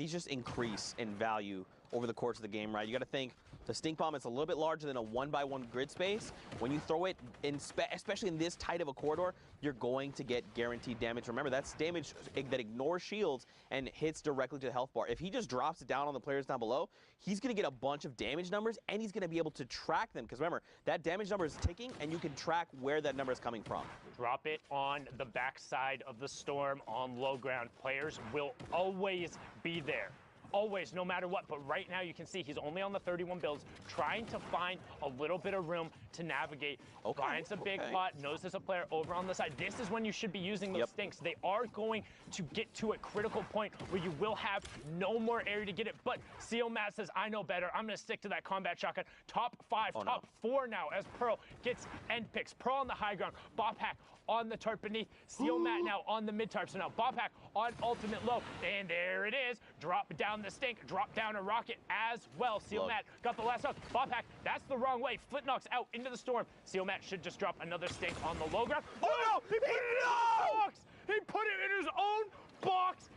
just increase in value over the course of the game, right? You got to think the stink bomb is a little bit larger than a 1x1 grid space. When you throw it in, especially in this tight of a corridor, you're going to get guaranteed damage. Remember, that's damage that ignores shields and hits directly to the health bar. If he just drops it down on the players down below, he's going to get a bunch of damage numbers, and he's going to be able to track them. Because remember, that damage number is ticking, and you can track where that number is coming from. Drop it on the backside of the storm on low ground. Players will always be there. Always, no matter what. But right now you can see he's only on the 31 builds, trying to find a little bit of room to navigate. Finds a big pot, knows there's a player over on the side. This is when you should be using those stinks. They are going to get to a critical point where you will have no more area to get it. But CO Matt says, I know better. I'm going to stick to that combat shotgun. Top 5, top 4 now as Pearl gets end picks. Pearl on the high ground. Bop hack on the tarp beneath. CO Matt now on the mid tarp. So now Bop hack on ultimate low. And there it is. Drop down the stink. Drop down a rocket as well. CO Matt got the last hook. Bop hack, that's the wrong way. Flint knocks out into the storm. CO Matt should just drop another stink on the low ground. Oh no! He put it in his own box! He put it in his own box!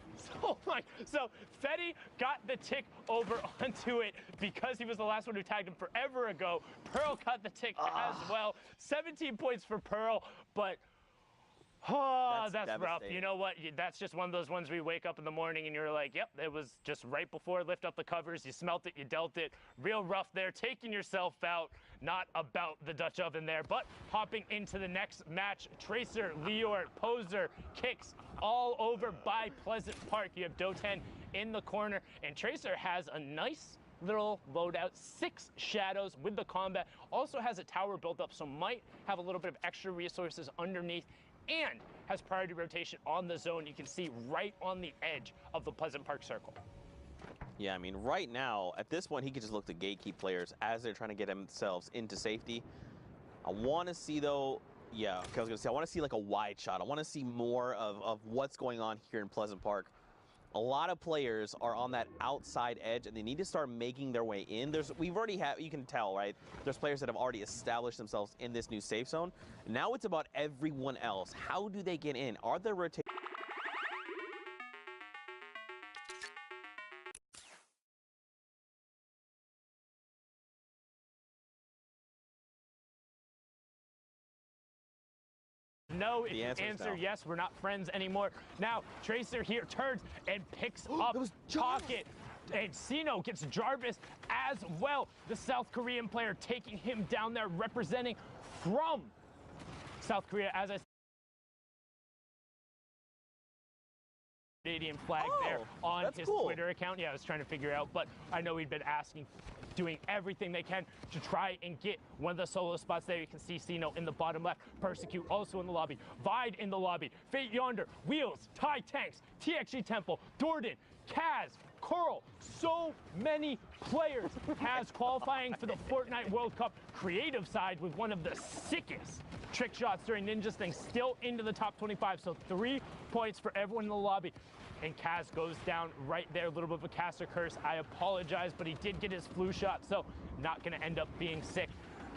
So Fetty got the tick over onto it because he was the last one who tagged him forever ago. Pearl got the tick as well. 17 points for Pearl, but that's rough. You know what? That's just one of those ones where you wake up in the morning and you're like, yep, it was just right before lift up the covers. You smelt it, you dealt it. Real rough there, taking yourself out. Not about the Dutch oven there, but hopping into the next match. Tracer, Lior, Poser, Kicks all over by Pleasant Park. You have Doten in the corner, and Tracer has a nice little loadout, 6 shadows with the combat. Also has a tower built up, so might have a little bit of extra resources underneath, and has priority rotation on the zone. You can see right on the edge of the Pleasant Park circle. Yeah, I mean, right now, at this point, he can just look to gatekeep players as they're trying to get themselves into safety. I want to see, though, yeah, okay, I was going to say, I want to see like a wide shot. I want to see more of what's going on here in Pleasant Park. A lot of players are on that outside edge, and they need to start making their way in. We've already you can tell, right? There's players that have already established themselves in this new safe zone. Now it's about everyone else. How do they get in? Are there rotations? No, if you answer yes, we're not friends anymore. Now, Tracer here turns and picks up Pocket. And Sino gets Jarvis as well. The South Korean player taking him down there, representing from South Korea, as I said. Canadian flag there on his Twitter account. Yeah, I was trying to figure out, but I know he'd been asking, doing everything they can to try and get one of the solo spots there. You can see Sino in the bottom left, Persecute also in the lobby, Vide in the lobby, Fate Yonder, Wheels, Thai Tanks, TXG Temple, Dorden, Kaz, Coral, so many players. Kaz qualifying for the Fortnite World Cup creative side with one of the sickest trick shots during Ninja's thing, still into the top 25. So 3 points for everyone in the lobby. And Kaz goes down right there. A little bit of a caster curse. I apologize, but he did get his flu shot, so not going to end up being sick.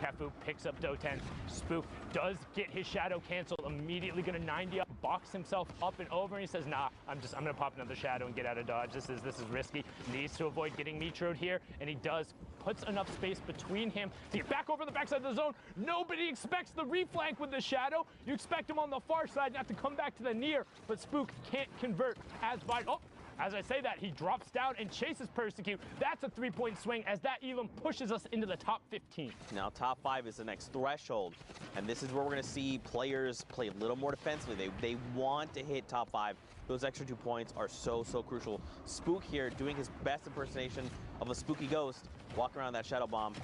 Kefu picks up Doten. Spook does get his shadow canceled. Immediately going to 90 up, box himself up and over. And he says, nah, I'm going to pop another shadow and get out of dodge. This is risky. Needs to avoid getting metroed here, and he does. Puts enough space between him to get back over the backside of the zone. Nobody expects the reflank with the shadow. You expect him on the far side and have to come back to the near, but Spook can't convert as Vide. Oh, as I say that, he drops down and chases Persecute. That's a 3-point swing as that even pushes us into the top 15. Now, top 5 is the next threshold, and this is where we're going to see players play a little more defensively. They want to hit top 5. Those extra 2 points are so crucial. Spook here doing his best impersonation of a spooky ghost, walking around that shadow bomb.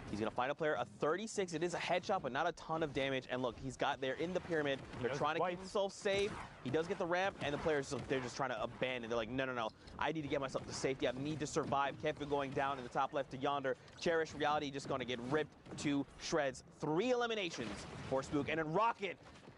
He's going to find a player, a 36. It is a headshot, but not a ton of damage. And look, he's got there in the pyramid. They're trying to keep himself safe. He does get the ramp, and the players, they're just trying to abandon. They're like, no. I need to get myself to safety. I need to survive. Kefu going down in the top left to Yonder. Cherish Reality just going to get ripped to shreds. 3 eliminations for Spook. And then Rocket,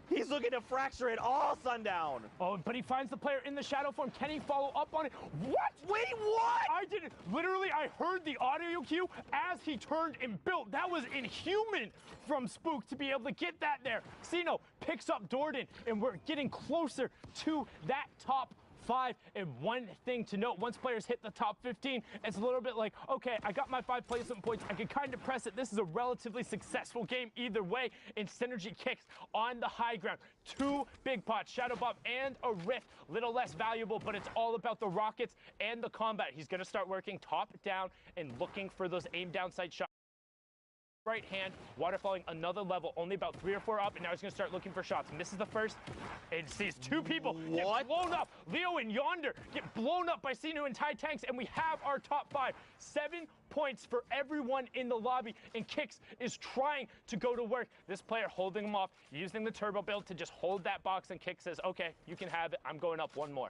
he's looking to fracture it all Sundown. Oh, but he finds the player in the shadow form. Can he follow up on it? What? Wait, what? I didn't. Literally, I heard the audio cue as he turned and built. That was inhuman from Spook to be able to get that there. Sino picks up Dorden, and we're getting closer to that top 5. And one thing to note, once players hit the top 15, it's a little bit like, okay, I got my 5 placement points. I can kind of press it. This is a relatively successful game either way. And Synergy Kicks on the high ground. 2 big pots, Shadow Bomb and a Rift. Little less valuable, but it's all about the rockets and the combat. He's going to start working top down and looking for those aim downside shots. Right hand, waterfalling another level, only about 3 or 4 up, and now he's going to start looking for shots. Misses the first, and sees 2 people get blown up. Leo and Yonder get blown up by Sinu and Thai Tanks, and we have our top 5. 7 points for everyone in the lobby, and Kicks is trying to go to work. This player holding him off, using the turbo build to just hold that box, and Kicks says, okay, you can have it. I'm going up 1 more.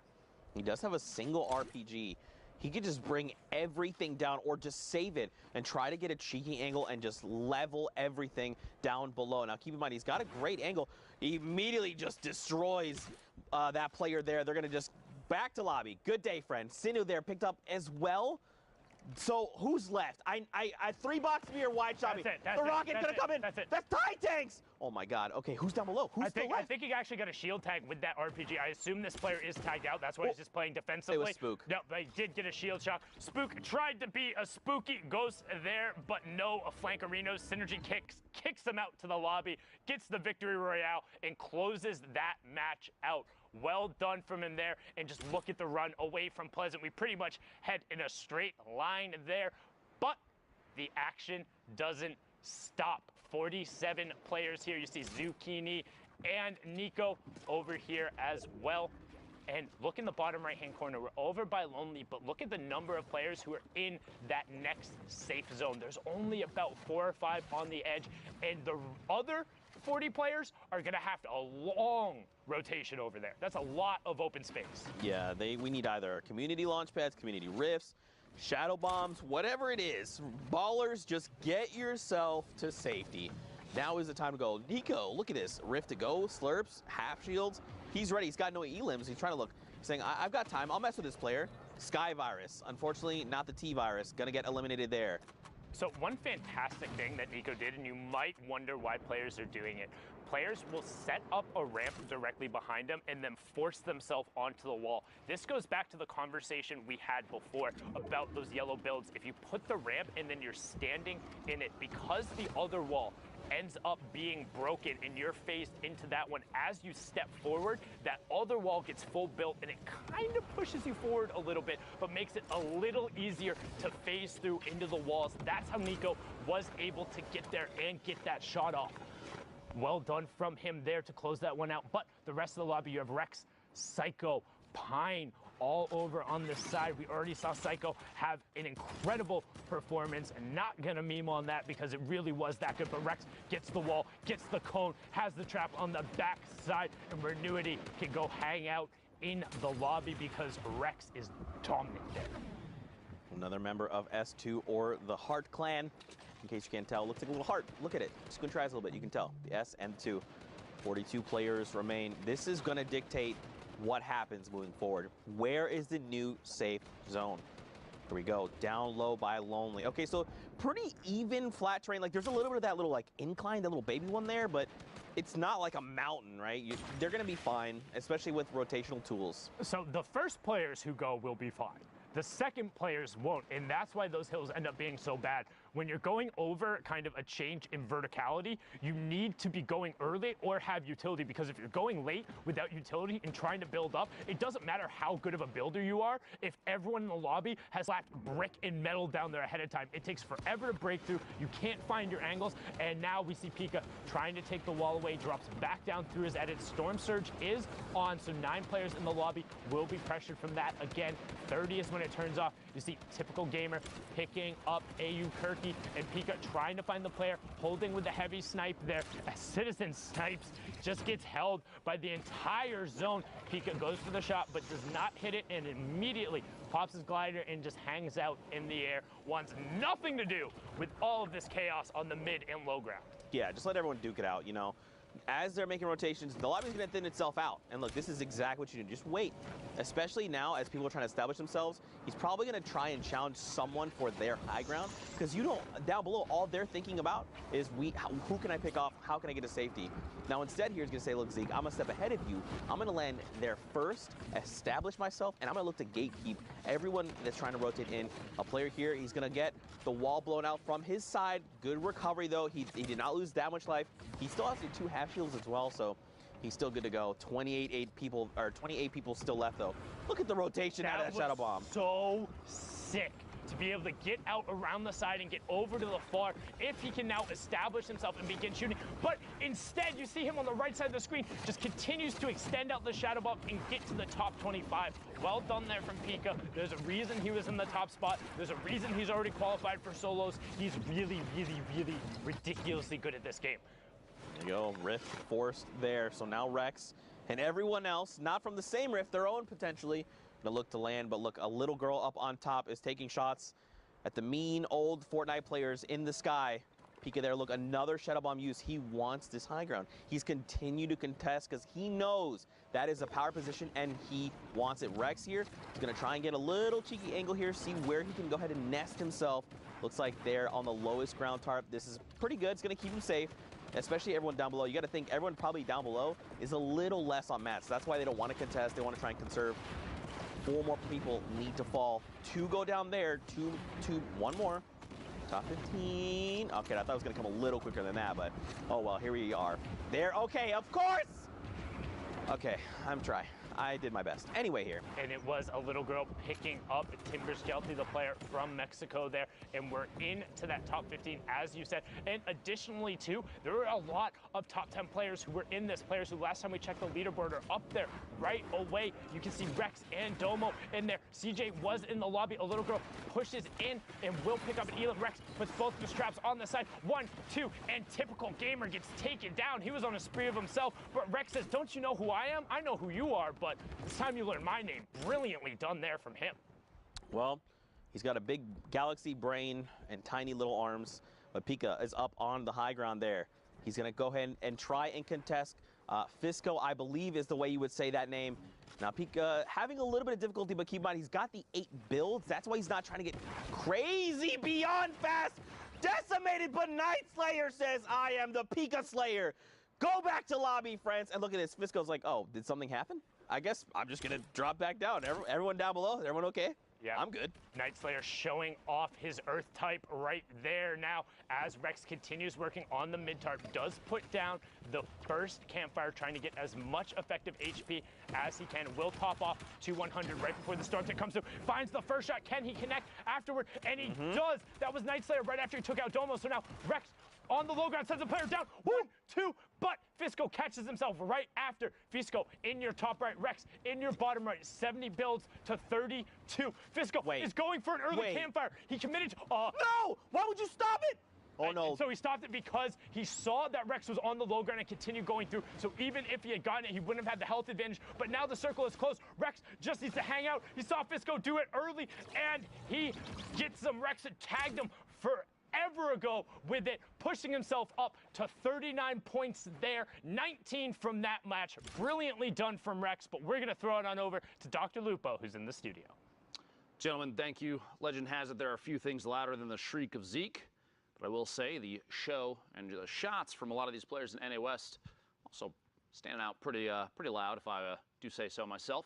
He does have a single RPG. He could just bring everything down or just save it and try to get a cheeky angle and just level everything down below. Now, keep in mind, he's got a great angle. He immediately just destroys that player there. They're going to just back to lobby. Good day, friend. Sinu there picked up as well. So who's left? I 3-box me or wide shot me. The rocket gonna come in. That's Thai Tanks. Oh my God. Okay, who's down below? Who's still left? I think he actually got a shield tag with that RPG. I assume this player is tagged out. That's why he's just playing defensively. It was Spook. No, but he did get a shield shot. Spook tried to be a spooky ghost there, but no, a Flankerinos. Synergy kicks him out to the lobby, gets the victory royale, and closes that match out. Well done from him there, and just look at the run away from Pleasant. We pretty much head in a straight line there, but the action doesn't stop. 47 players here. You see Zucchini and Nico over here as well. And look in the bottom right-hand corner. We're over by Lonely, but look at the number of players who are in that next safe zone. There's only about 4 or 5 on the edge, and the other 40 players are going to have a long rotation over there. That's a lot of open space. Yeah, we need either community launch pads, community rifts, shadow bombs, whatever it is. Ballers, just get yourself to safety. Now is the time to go. Nico, look at this. Rift to go, slurps, half shields. He's ready. He's got no elims. He's trying to look. He's saying, I've got time. I'll mess with this player. Sky Virus. Unfortunately, not the T Virus. Gonna get eliminated there. So one fantastic thing that Nico did, and you might wonder why players are doing it, players will set up a ramp directly behind them and then force themselves onto the wall. This goes back to the conversation we had before about those yellow builds. If you put the ramp and then you're standing in it, because the other wall ends up being broken and you're phased into that one, as you step forward, that other wall gets full built and it kind of pushes you forward a little bit, but makes it a little easier to phase through into the walls. That's how Nico was able to get there and get that shot off. Well done from him there to close that one out. But the rest of the lobby, you have Rex, Psycho, Pine, all over on this side. We already saw Psycho have an incredible performance, and not gonna meme on that because it really was that good. But Rex gets the wall, gets the cone, has the trap on the back side, and Renuity can go hang out in the lobby because Rex is dominant there. Another member of S2 or the Heart Clan. In case you can't tell, looks like a little heart. Look at it. Squint your eyes a little bit. You can tell. The S and 2. 42 players remain. This is going to dictate what happens moving forward. Where is the new safe zone? Here we go. Down low by Lonely. Okay, so pretty even flat terrain. Like, there's a little bit of that little, like, incline, that little baby one there, but it's not like a mountain, right? They're going to be fine, especially with rotational tools. So the first players who go will be fine. The second players won't, and that's why those hills end up being so bad. When you're going over kind of a change in verticality, you need to be going early or have utility, because if you're going late without utility and trying to build up, it doesn't matter how good of a builder you are. If everyone in the lobby has slapped brick and metal down there ahead of time, it takes forever to break through. You can't find your angles, and now we see Pika trying to take the wall away, drops back down through his edit. Storm Surge is on, so 9 players in the lobby will be pressured from that. Again, 30 is when it turns off. You see typical gamer picking up AU Kirky, and Pika trying to find the player, holding with the heavy snipe there. As Citizen snipes, just gets held by the entire zone. Pika goes for the shot, but does not hit it, and immediately pops his glider and just hangs out in the air. Wants nothing to do with all of this chaos on the mid and low ground. Yeah, just let everyone duke it out, you know. as they're making rotations, the lobby's going to thin itself out. And look, this is exactly what you do. Just wait. Especially now as people are trying to establish themselves, he's probably going to try and challenge someone for their high ground. Because you don't, down below, all they're thinking about is who can I pick off? How can I get a safety? Now instead here he's going to say, look, Zeke, I'm going to step ahead of you. I'm going to land there first, establish myself, and I'm going to look to gatekeep everyone that's trying to rotate in. A player here, he's going to get the wall blown out from his side. Good recovery, though. He did not lose that much life. He still has the 2 half shields as well, so he's still good to go. 28 people still left, though. Look at the rotation out of that shadow bomb. So sick to be able to get out around the side and get over to the far if he can now establish himself and begin shooting. But instead, you see him on the right side of the screen, just continues to extend out the shadow bomb and get to the top 25. Well done there from Pika. There's a reason he was in the top spot. There's a reason he's already qualified for solos. He's really, really, really ridiculously good at this game. There you go, rift forced there. So now Rex and everyone else, not from the same rift, their own potentially, gonna look to land. But look, a little girl up on top is taking shots at the mean old Fortnite players in the sky. Pika there, look, another shadow bomb use. He wants this high ground. He's continued to contest because he knows that is a power position and he wants it. Rex here is gonna try and get a little cheeky angle here, see where he can go ahead and nest himself. Looks like they're on the lowest ground tarp. This is pretty good, it's gonna keep him safe. Especially everyone down below. You got to think everyone probably down below is a little less on mats. That's why they don't want to contest. They want to try and conserve. 4 more people need to fall. 2 go down there. 1 more. Top 15. Okay, I thought it was going to come a little quicker than that, but oh well, here we are. There. Okay, of course. Okay, I'm trying. I did my best. Anyway here. And it was a little girl picking up Timber Skelty, the player from Mexico there, and we're into that top 15, as you said. And additionally, too, there were a lot of top 10 players who were in this, players who last time we checked the leaderboard are up there right away. You can see Rex and Domo in there. CJ was in the lobby. A little girl pushes in and will pick up an Elam. Rex puts both the straps on the side. 1, 2, and typical gamer gets taken down. He was on a spree of himself, but Rex says, don't you know who I am? I know who you are, but this time you learn my name. Brilliantly done there from him. Well, he's got a big galaxy brain and tiny little arms, but Pika is up on the high ground there. He's going to go ahead and try and contest. Fisco, I believe, is the way you would say that name. Now, Pika having a little bit of difficulty, but keep in mind, he's got the 8 builds. That's why he's not trying to get crazy beyond fast. Decimated, but Night Slayer says, I am the Pika Slayer. Go back to lobby, friends. And look at this. Fisco's like, oh, did something happen? I guess I'm just going to drop back down. Everyone down below, everyone okay? Yeah, I'm good. Night Slayer showing off his Earth type right there now as Rex continues working on the mid-tarp. Does put down the first campfire, trying to get as much effective HP as he can. Will top off to 100 right before the storm tick comes through. Finds the first shot. Can he connect afterward? And he does. That was Night Slayer right after he took out Domo. So now Rex on the low ground sends the player down. 1, 2, but Fisco catches himself right after. Fisco in your top right, Rex in your bottom right. 70 builds to 32. Fisco is going for an early campfire. He committed. No! Why would you stop it? Oh, no. And so he stopped it because he saw that Rex was on the low ground and continued going through. So even if he had gotten it, he wouldn't have had the health advantage. But now the circle is closed. Rex just needs to hang out. He saw Fisco do it early, and he gets some. Rex had tagged him forever ago with it, pushing himself up to 39 points there. 19 from that match. Brilliantly done from Rex, but we're going to throw it on over to Dr. Lupo, who's in the studio. Gentlemen, thank you. Legend has it there are a few things louder than the shriek of Zeke. But I will say the show and the shots from a lot of these players in NA West also standing out pretty loud, if I do say so myself.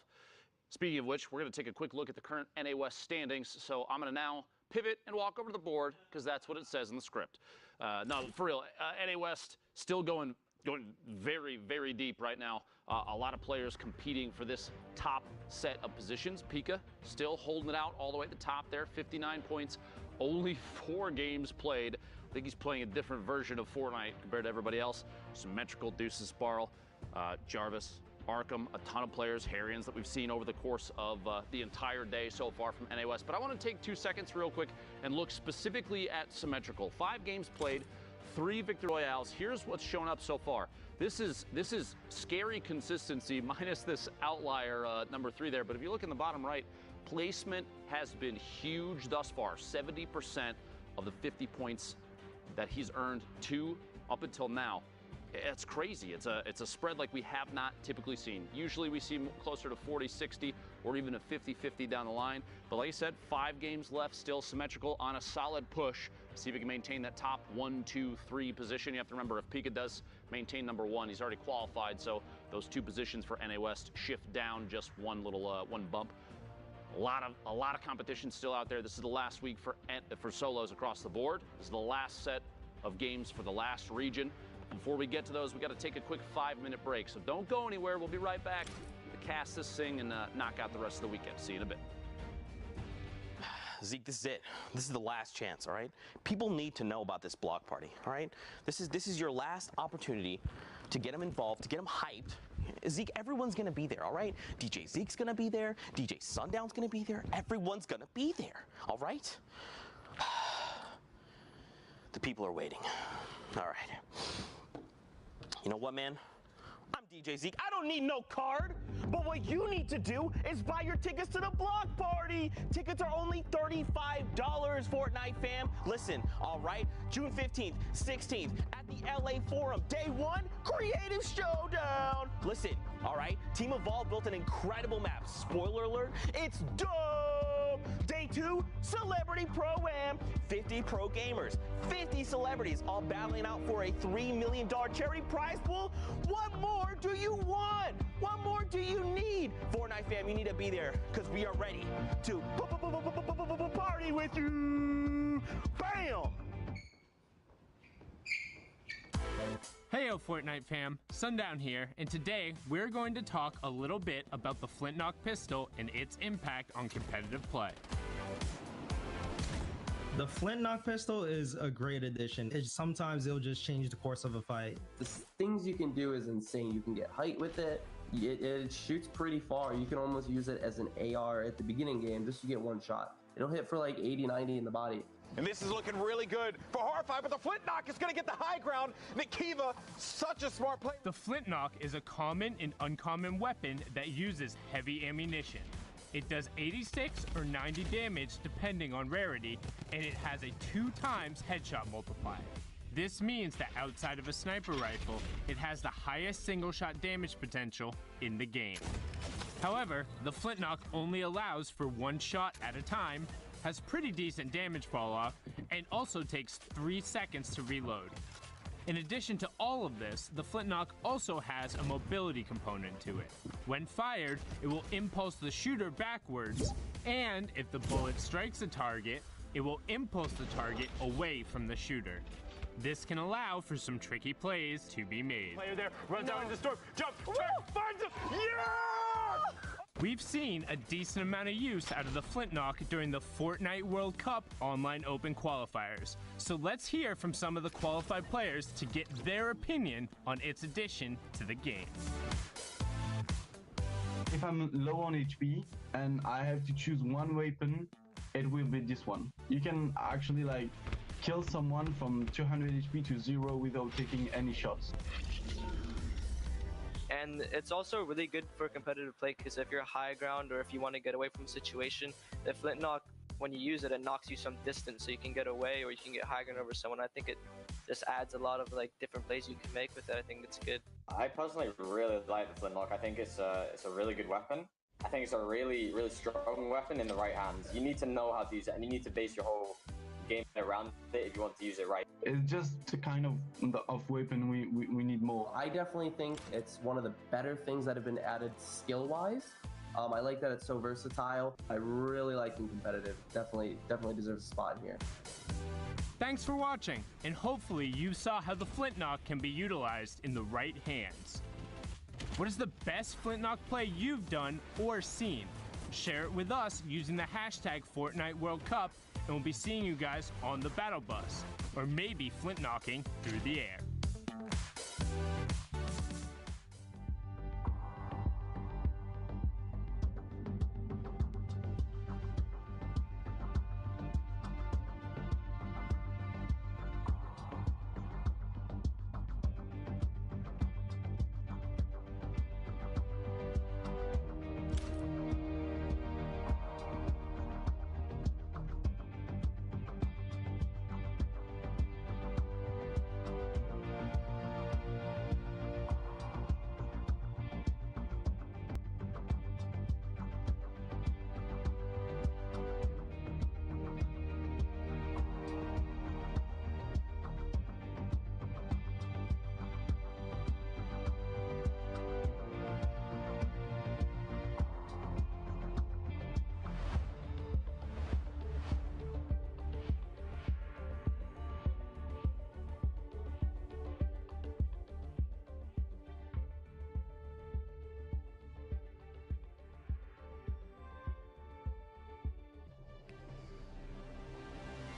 Speaking of which, we're going to take a quick look at the current NA West standings. So I'm going to now pivot and walk over to the board because that's what it says in the script. No, for real, NA West still going very, very deep right now. A lot of players competing for this top set of positions. Pika still holding it out all the way at the top there, 59 points. Only 4 games played. I think he's playing a different version of Fortnite compared to everybody else. Symmetrical, Deuces, Sparl, Jarvis, Arkham, a ton of players, Harrians that we've seen over the course of the entire day so far from NA West. But I want to take 2 seconds real quick and look specifically at Symmetrical. 5 games played, 3 Victory Royales. Here's what's shown up so far. This is scary consistency minus this outlier number 3 there. But if you look in the bottom right, placement has been huge thus far. 70% of the 50 points that he's earned up until now It's crazy. It's a spread like we have not typically seen. Usually we see closer to 40-60 or even a 50-50 down the line. But like I said, 5 games left, still symmetrical on a solid push. See if he can maintain that top 1, 2, 3 position. You have to remember, if Pika does maintain number 1, he's already qualified. So those 2 positions for NA West shift down just one bump. A lot of competition still out there. This is the last week for solos across the board. This is the last set of games for the last region. Before we get to those, we got to take a quick 5-minute break. So don't go anywhere. We'll be right back to cast this thing and knock out the rest of the weekend. See you in a bit. Zeke, this is it. This is the last chance, all right? People need to know about this block party, all right? This is your last opportunity to get them involved, to get them hyped. Zeke, everyone's going to be there, all right? DJ Zeke's going to be there. DJ Sundown's going to be there. Everyone's going to be there, all right? The people are waiting. All right. You know what, man? I'm DJ Zeke. I don't need no card. But what you need to do is buy your tickets to the block party. Tickets are only $35, Fortnite fam. Listen, all right, June 15th, 16th at the LA Forum. Day 1, Creative Showdown. Listen, all right, Team Evolve built an incredible map. Spoiler alert, it's dope. Day 2, Celebrity Pro-Am. 50 pro gamers, 50 celebrities, all battling out for a $3 million charity prize pool. What more do you want? What more do you need? Fortnite fam, you need to be there because we are ready to party with you. Bam! Heyo Fortnite fam, Sundown here, and today we're going to talk a little bit about the Flintlock pistol and its impact on competitive play. The Flintlock pistol is a great addition. Sometimes it'll just change the course of a fight. The things you can do is insane. You can get height with it. It shoots pretty far. You can almost use it as an AR at the beginning game just to get one shot. It'll hit for like 80, 90 in the body. And this is looking really good for Horrify, but the Flintlock is going to get the high ground. Nikiva, such a smart play. The Flintlock is a common and uncommon weapon that uses heavy ammunition. It does 86 or 90 damage depending on rarity, and it has a 2 times headshot multiplier. This means that outside of a sniper rifle, it has the highest single shot damage potential in the game. However, the Flintlock only allows for 1 shot at a time, has pretty decent damage fall off, and also takes 3 seconds to reload. In addition to all of this, the Flintlock also has a mobility component to it. When fired, it will impulse the shooter backwards, and if the bullet strikes a target, it will impulse the target away from the shooter. This can allow for some tricky plays to be made. Player there, runs out into the storm, jump, turn, finds him, yeah! We've seen a decent amount of use out of the Flintlock during the Fortnite World Cup online open qualifiers. So let's hear from some of the qualified players to get their opinion on its addition to the game. If I'm low on HP and I have to choose one weapon, it will be this one. You can actually like kill someone from 200 HP to 0 without taking any shots. And it's also really good for competitive play because if you're high ground or if you want to get away from a situation, the Flintlock, when you use it, it knocks you some distance so you can get away or you can get high ground over someone. I think it just adds a lot of like different plays you can make with it. I think it's good. I personally really like the Flintlock. I think it's a really good weapon. I think it's a really strong weapon in the right hands. You need to know how to use it and you need to base your whole game around it if you want to use it right. It's just a kind of weapon we need more. I definitely think it's one of the better things that have been added skill-wise. I like that it's so versatile. I really like it competitive. Definitely deserves a spot here. Thanks for watching, and hopefully you saw how the Flintlock can be utilized in the right hands. What is the best Flintlock play you've done or seen? Share it with us using the hashtag Fortnite World Cup, and we'll be seeing you guys on the battle bus, or maybe Flintlocking through the air.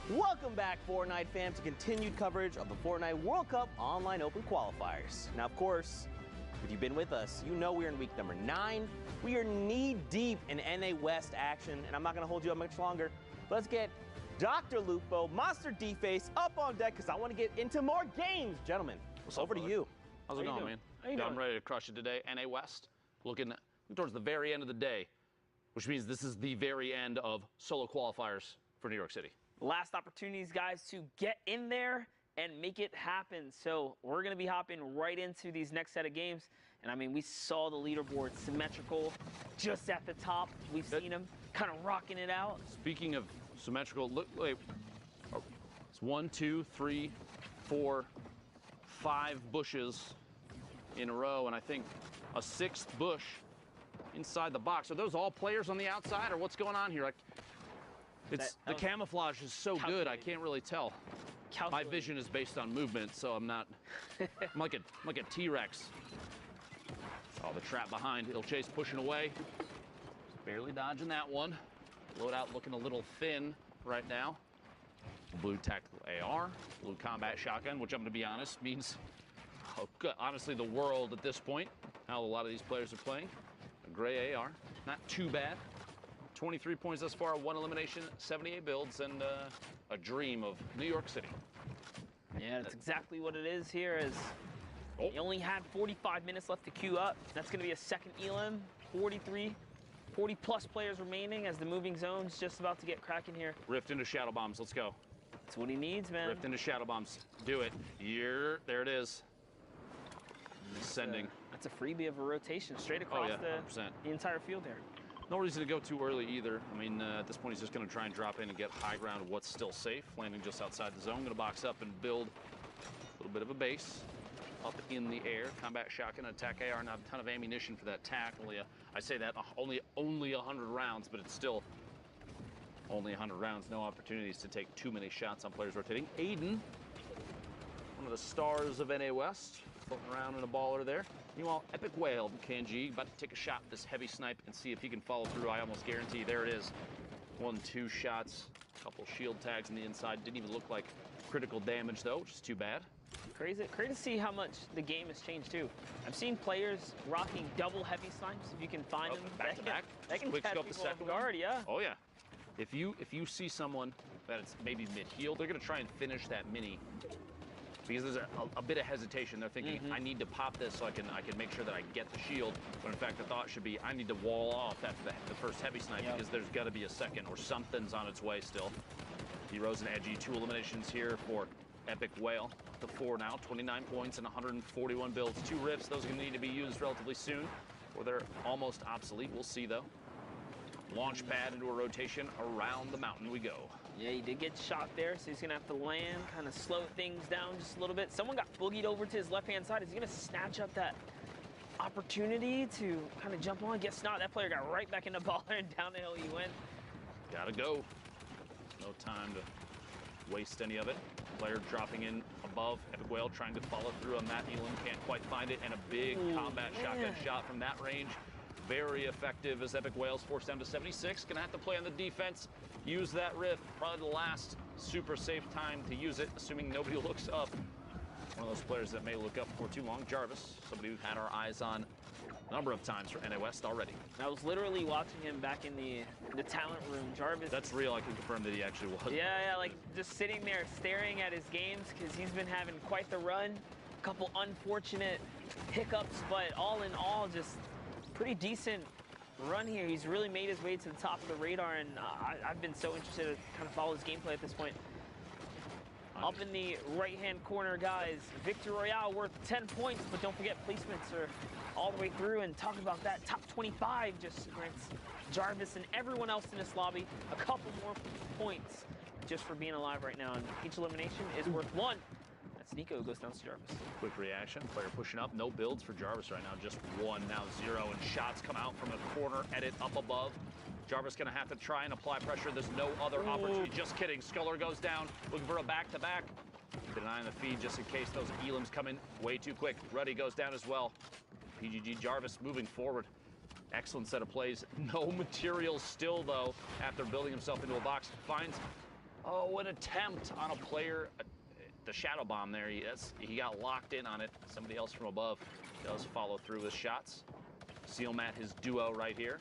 Welcome back, Fortnite fam, to continued coverage of the Fortnite World Cup Online Open Qualifiers. Now, of course, if you've been with us, you know we're in week number 9. We are knee-deep in NA West action, and I'm not going to hold you up much longer. Let's get Dr. Lupo, Monster D-Face up on deck, because I want to get into more games. Gentlemen, over to you. How's it going, man? I'm ready to crush it today. NA West, looking towards the very end of the day, which means this is the very end of solo qualifiers for New York City. Last opportunities, guys, to get in there and make it happen. So we're going to be hopping right into these next set of games. And I mean, we saw the leaderboard symmetrical just at the top. We've seen them kind of rocking it out. Speaking of symmetrical, look, wait. Oh, it's 1, 2, 3, 4, 5 bushes in a row, and I think a 6th bush inside the box. Are those all players on the outside, or what's going on here? The camouflage is so good, I can't really tell. My vision is based on movement, so I'm not. I'm like a T-Rex. Oh, the trap behind. Il Chase pushing away. Just barely dodging that one. Loadout looking a little thin right now. Blue tactical AR, blue combat shotgun, which I'm going to be honest means, honestly, the world at this point. How a lot of these players are playing. A gray AR, not too bad. 23 points thus far, 1 elimination, 78 builds, and a dream of New York City. Yeah, that's exactly what it is here. You only had 45 minutes left to queue up. That's going to be a second elim. 40-plus players remaining as the moving zone's just about to get cracking here. Rift into shadow bombs. Let's go. That's what he needs, man. Rift into shadow bombs. Do it. There it is. Descending. That's a freebie of a rotation straight across the entire field there. No reason to go too early either. I mean, at this point, he's just going to try and drop in and get high ground of what's still safe. Landing just outside the zone. Going to box up and build a little bit of a base up in the air. Combat shotgun, attack AR. Not a ton of ammunition for that tack. I say that only 100 rounds, but it's still only 100 rounds. No opportunities to take too many shots on players rotating. Aiden, one of the stars of NA West, floating around in a baller there. Meanwhile, Epic Whale, KNG, about to take a shot at this heavy snipe and see if he can follow through. I almost guarantee. There it is. 1, 2 shots. A couple shield tags on the inside. Didn't even look like critical damage, though, which is too bad. Crazy to see how much the game has changed, too. I've seen players rocking double heavy snipes. If you can find them. Back to back. They can quick catch scope the people off second guard, one. yeah. Oh, yeah. If you see someone that's maybe mid-heal, they're going to try and finish that mini. Because there's a bit of hesitation. They're thinking, I need to pop this so I can make sure that I get the shield. But in fact, the thought should be, I need to wall off after the first heavy snipe because there's got to be a second or something's on its way still. Heroes and Edgy, 2 eliminations here for Epic Whale. The 4 now, 29 points and 141 builds. 2 rifts, those are going to need to be used relatively soon, or they're almost obsolete. We'll see, though. Launch pad into a rotation. Around the mountain we go. Yeah, he did get shot there, so he's going to have to land, kind of slow things down just a little bit. Someone got boogied over to his left-hand side. Is he going to snatch up that opportunity to kind of jump on? Guess not. That player got right back in the baller, and down the hill he went. Gotta go. No time to waste any of it. Player dropping in above. Epic Whale trying to follow through on that. Elam can't quite find it, and a big combat shotgun shot from that range. Very effective as Epic Whale's forced down to 76. Gonna have to play on the defense. Use that rift. Probably the last super safe time to use it, assuming nobody looks up. One of those players that may look up for too long. Jarvis, somebody we've had our eyes on a number of times for NA West already. I was literally watching him back in the talent room. Jarvis. That's real. I can confirm that he actually was. Yeah, like just sitting there staring at his games because he's been having quite the run. A couple unfortunate hiccups, but all in all, just pretty decent run here. He's really made his way to the top of the radar, and I've been so interested to kind of follow his gameplay at this point. Up in the right-hand corner, guys, Victory Royale worth 10 points, but don't forget placements are all the way through, and talking about that, top 25 just grants Jarvis and everyone else in this lobby a couple more points just for being alive right now, and each elimination is worth 1. That's Nico, goes down to Jarvis. Quick reaction, player pushing up, no builds for Jarvis right now, just 1, now 0, and shots come out from a corner, edit up above. Jarvis gonna have to try and apply pressure. There's no other opportunity. Just kidding. Sculler goes down, looking for a back-to-back. Denying the feed just in case those elims come in way too quick. Ruddy goes down as well. PGG Jarvis moving forward. Excellent set of plays. No materials still, though, after building himself into a box. Finds Oh, an attempt on a player. The shadow bomb there, he got locked in on it. Somebody else from above does follow through with shots. Seal Matt, his duo right here.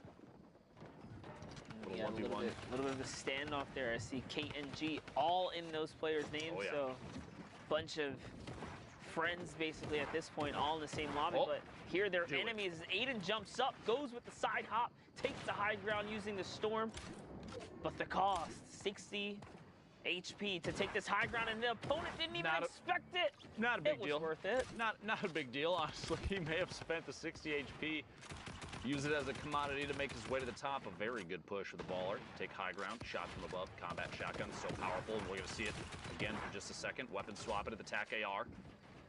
Yeah, a little bit of a standoff there. I see Kate and G all in those players' names. Oh, yeah. So bunch of friends basically at this point, all in the same lobby. But here they're enemies. Aiden jumps up, goes with the side hop, takes the high ground using the storm. But the cost, 60 HP to take this high ground, and the opponent didn't even expect it. Not a big deal. It was worth it. Not a big deal, honestly. He may have spent the 60 HP, use it as a commodity to make his way to the top. A very good push with the baller. Take high ground, shot from above, combat shotgun, so powerful, and we're gonna see it again for just a second. Weapon swap it at the TAC AR.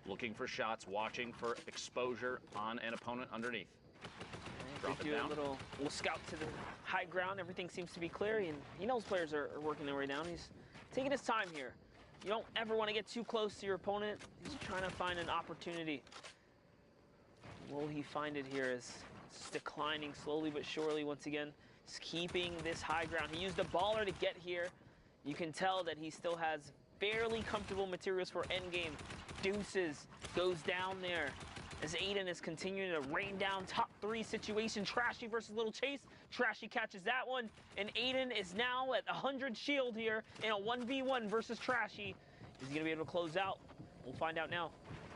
Looking for shots, watching for exposure on an opponent underneath. Drop it down. A little scout to the high ground. Everything seems to be clear, and he knows players are working their way down. He's taking his time here. You don't ever want to get too close to your opponent. He's trying to find an opportunity. Will he find it here? As it's declining slowly but surely once again. He's keeping this high ground. He used a baller to get here. You can tell that he still has fairly comfortable materials for endgame. Deuces goes down there as Aiden is continuing to rain down top 3 situation. Trashy versus Little Chase. Trashy catches that one, and Aiden is now at 100 shield here in a 1v1 versus Trashy. Is he gonna be able to close out? We'll find out now.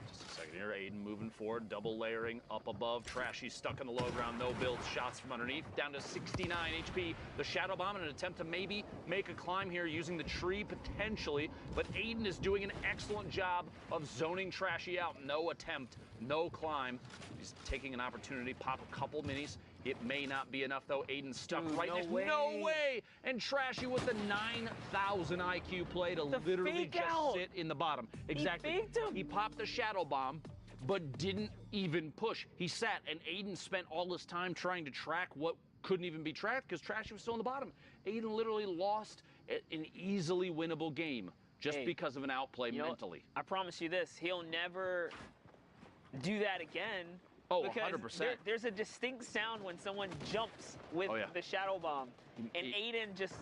Just a second here, Aiden moving forward, double layering up above. Trashy stuck on the low ground, no builds, shots from underneath, down to 69 HP. The shadow bomb in an attempt to maybe make a climb here using the tree potentially, but Aiden is doing an excellent job of zoning Trashy out. No attempt, no climb. He's taking an opportunity, pop a couple minis. It may not be enough though. Aiden stuck right next. No way! And Trashy with the 9,000 IQ play to literally just sit in the bottom. Exactly. He faked him. He popped the shadow bomb, but didn't even push. He sat, and Aiden spent all this time trying to track what couldn't even be tracked because Trashy was still in the bottom. Aiden literally lost an easily winnable game just because of an outplay mentally. I promise you this, he'll never do that again. Oh, because 100%. There's a distinct sound when someone jumps with the shadow bomb. And Aiden just,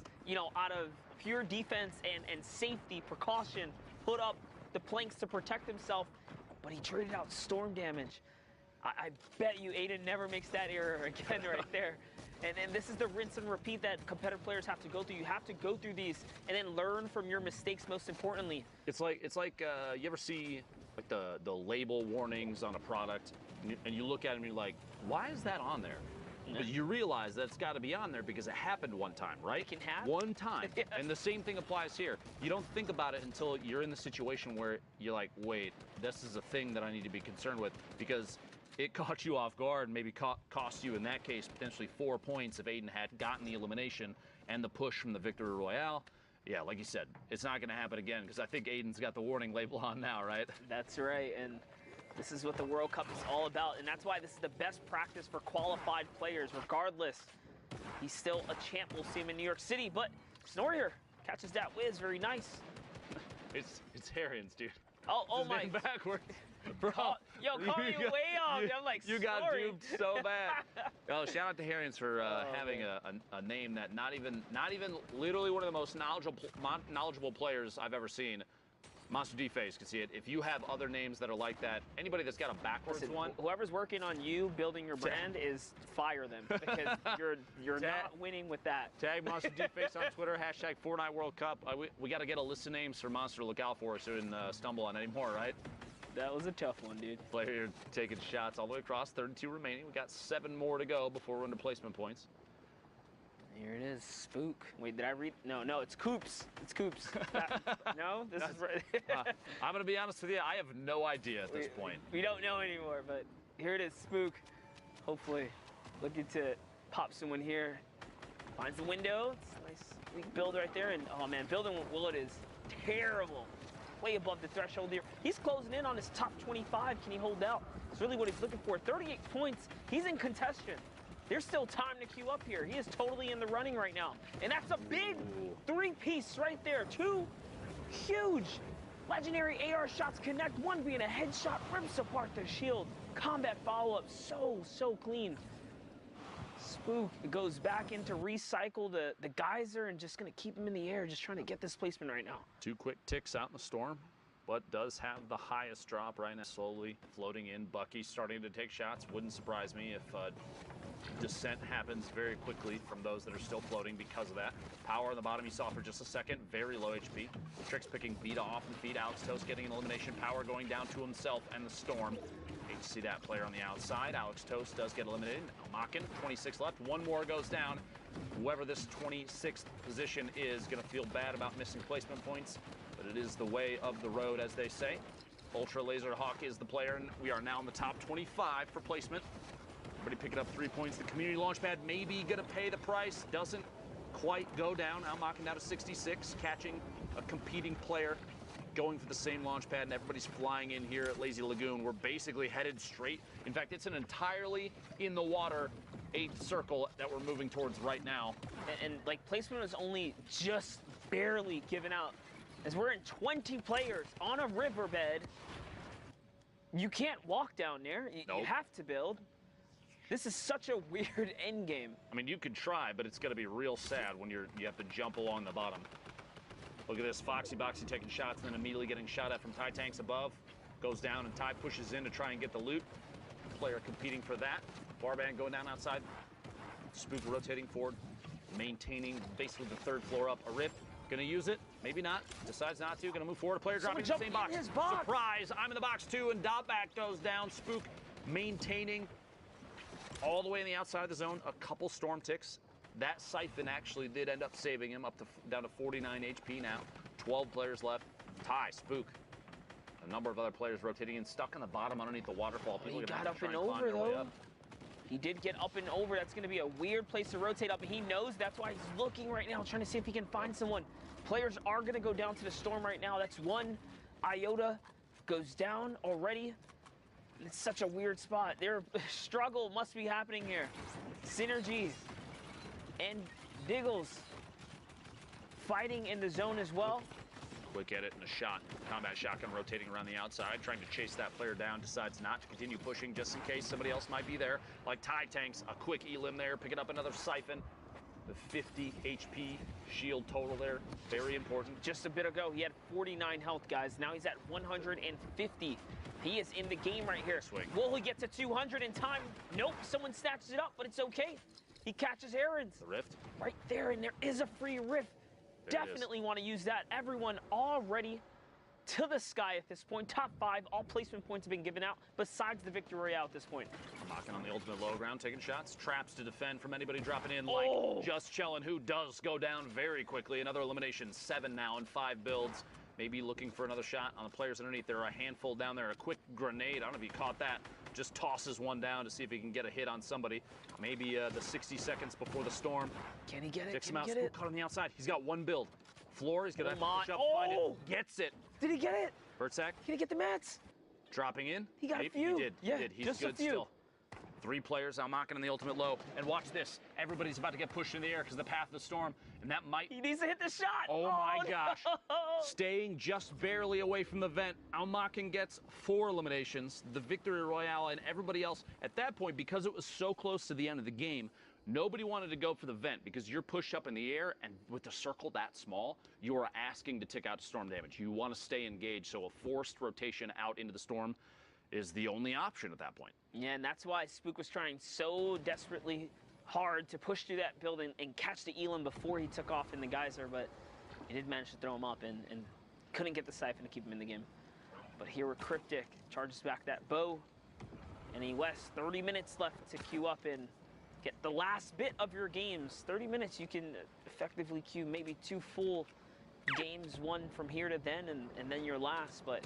out of pure defense and safety, precaution, put up the planks to protect himself, but he traded out storm damage. I bet you Aiden never makes that error again right there. And this is the rinse and repeat that competitive players have to go through. You have to go through these and then learn from your mistakes, most importantly. It's like you ever see like the label warnings on a product, and you look at it and you're like, why is that on there? But you realize that it's got to be on there because it happened one time, right? It can happen. One time. Yes. And the same thing applies here. You don't think about it until you're in the situation where you're like, wait, this is a thing that I need to be concerned with because it caught you off guard and maybe cost you, in that case, potentially 4 points if Aiden had gotten the elimination and the push from the Victory Royale. Yeah, like you said, it's not going to happen again because I think Aiden's got the warning label on now, right? That's right, and this is what the World Cup is all about, and that's why this is the best practice for qualified players, regardless. He's still a champ. We'll see him in New York City, but Snorrier catches that whiz. Very nice. It's Harriens, dude. Oh my. Backwards. Bro, yo, call me way off. I'm like, you got duped so bad. Oh, shout out to Harriens for having a name that not even literally one of the most knowledgeable players I've ever seen. Monster D-Face can see it. If you have other names that are like that, anybody that's got a backwards one. Whoever's working on you building your brand is fire them because you're not winning with that. Tag Monster D-Face on Twitter, hashtag Fortnite World Cup. We got to get a list of names for Monster to look out for so we didn't stumble on any more, right? That was a tough one, dude. Player taking shots all the way across, 32 remaining. We got 7 more to go before we're into placement points. Here it is, Spook. Wait, did I read? No, it's Coops. It's Coops. No, this is right. I'm gonna be honest with you. I have no idea at this point. We don't know anymore, but here it is, Spook. Hopefully, looking to pop someone here. Finds the window. It's a nice weak build right there, and oh man, building with Willet is terrible. Way above the threshold here. He's closing in on his top 25. Can he hold out? It's really what he's looking for. 38 points. He's in contention. There's still time to queue up here. He is totally in the running right now. And that's a big 3-piece right there. 2 huge legendary AR shots connect. One being a headshot, rips apart the shield. Combat follow-up, so clean. Spook goes back into recycle the geyser and just going to keep him in the air, just trying to get this placement right now. 2 quick ticks out in the storm, but does have the highest drop right now. Slowly floating in. Bucky starting to take shots. Wouldn't surprise me if descent happens very quickly from those that are still floating because of that. Power on the bottom you saw for just a second. Very low HP. Tricks picking Vita off the feet. Alex Toast getting an elimination. Power going down to himself and the storm. Hate to see that player on the outside. Alex Toast does get eliminated. Makin, 26 left. 1 more goes down. Whoever this 26th position is going to feel bad about missing placement points, but it is the way of the road, as they say. Ultra Laser Hawk is the player, and we are now in the top 25 for placement. Everybody picking up 3 points. The community launchpad may be going to pay the price. Doesn't quite go down. Now Makin down to 66, catching a competing player, going for the same launch pad, and everybody's flying in here at Lazy Lagoon. We're basically headed straight. In fact, it's an entirely in the water 8th circle that we're moving towards right now. And like placement was only just barely given out, as we're in 20 players on a riverbed. You can't walk down there. Nope. You have to build. This is such a weird end game. I mean, you could try, but it's going to be real sad when you have to jump along the bottom. Look at this, Foxy Boxy taking shots and then immediately getting shot at from Ty Tanks above. Goes down and Ty pushes in to try and get the loot. Player competing for that. Barband going down outside. Spook rotating forward, maintaining basically the 3rd floor up. A rip, gonna use it, maybe not. Decides not to, gonna move forward. A player dropping in the same box. Surprise, I'm in the box too, and Dotback goes down. Spook maintaining all the way on the outside of the zone. A couple storm ticks. That siphon actually did end up saving him, down to 49 HP now. 12 players left. Ty, Spook. A number of other players rotating in, stuck on the bottom underneath the waterfall. He got up and over, though. He did get up and over. That's going to be a weird place to rotate up, and he knows that's why he's looking right now, trying to see if he can find someone. Players are going to go down to the storm right now. That's 1. Iota goes down already. It's such a weird spot. Their struggle must be happening here. Synergy and Diggles fighting in the zone as well. Quick edit and a shot. Combat shotgun rotating around the outside, trying to chase that player down. Decides not to continue pushing just in case somebody else might be there. Like Ty Tanks, a quick elim there, picking up another siphon. The 50 HP shield total there, very important. Just a bit ago, he had 49 health, guys. Now he's at 150. He is in the game right here. Swing. Will he get to 200 in time? Nope, someone snatches it up, but it's okay. He catches Herons. The rift. Right there, and there is a free rift. Definitely want to use that. Everyone already to the sky at this point. Top 5, all placement points have been given out, besides the victory royale at this point. Makin on the ultimate low ground, taking shots. Traps to defend from anybody dropping in, like Just Chillin', who does go down very quickly. Another elimination, 7 now in 5 builds. Maybe looking for another shot on the players underneath. There are a handful down there. A quick grenade. I don't know if he caught that. Just tosses one down to see if he can get a hit on somebody. Maybe the 60 seconds before the storm. Can he get it? Picks Can him he out. get it? Caught on the outside. He's got 1 build. Floor, he's gonna have to push up, find it. Gets it. Did he get it? Bertsack. Can he get the mats? Dropping in. He got a few. He did. Yeah, he did. He's just good a few. still. 3 players now Makin on the ultimate low. And watch this. Everybody's about to get pushed in the air because the path of the storm. And that might... He needs to hit the shot. Oh my gosh. No. Staying just barely away from the vent. Makin gets 4 eliminations. The victory royale and everybody else. At that point, because it was so close to the end of the game, nobody wanted to go for the vent because you're pushed up in the air, and with the circle that small, you are asking to tick out storm damage. You want to stay engaged, so a forced rotation out into the storm is the only option at that point. Yeah, and that's why Spook was trying so desperately hard to push through that building and catch the elim before he took off in the geyser, but he did manage to throw him up and couldn't get the siphon to keep him in the game. But here we're Cryptic, charges back that bow, and he West, 30 minutes left to queue up and get the last bit of your games. 30 minutes, you can effectively queue maybe 2 full games, one from here to then, and then your last, but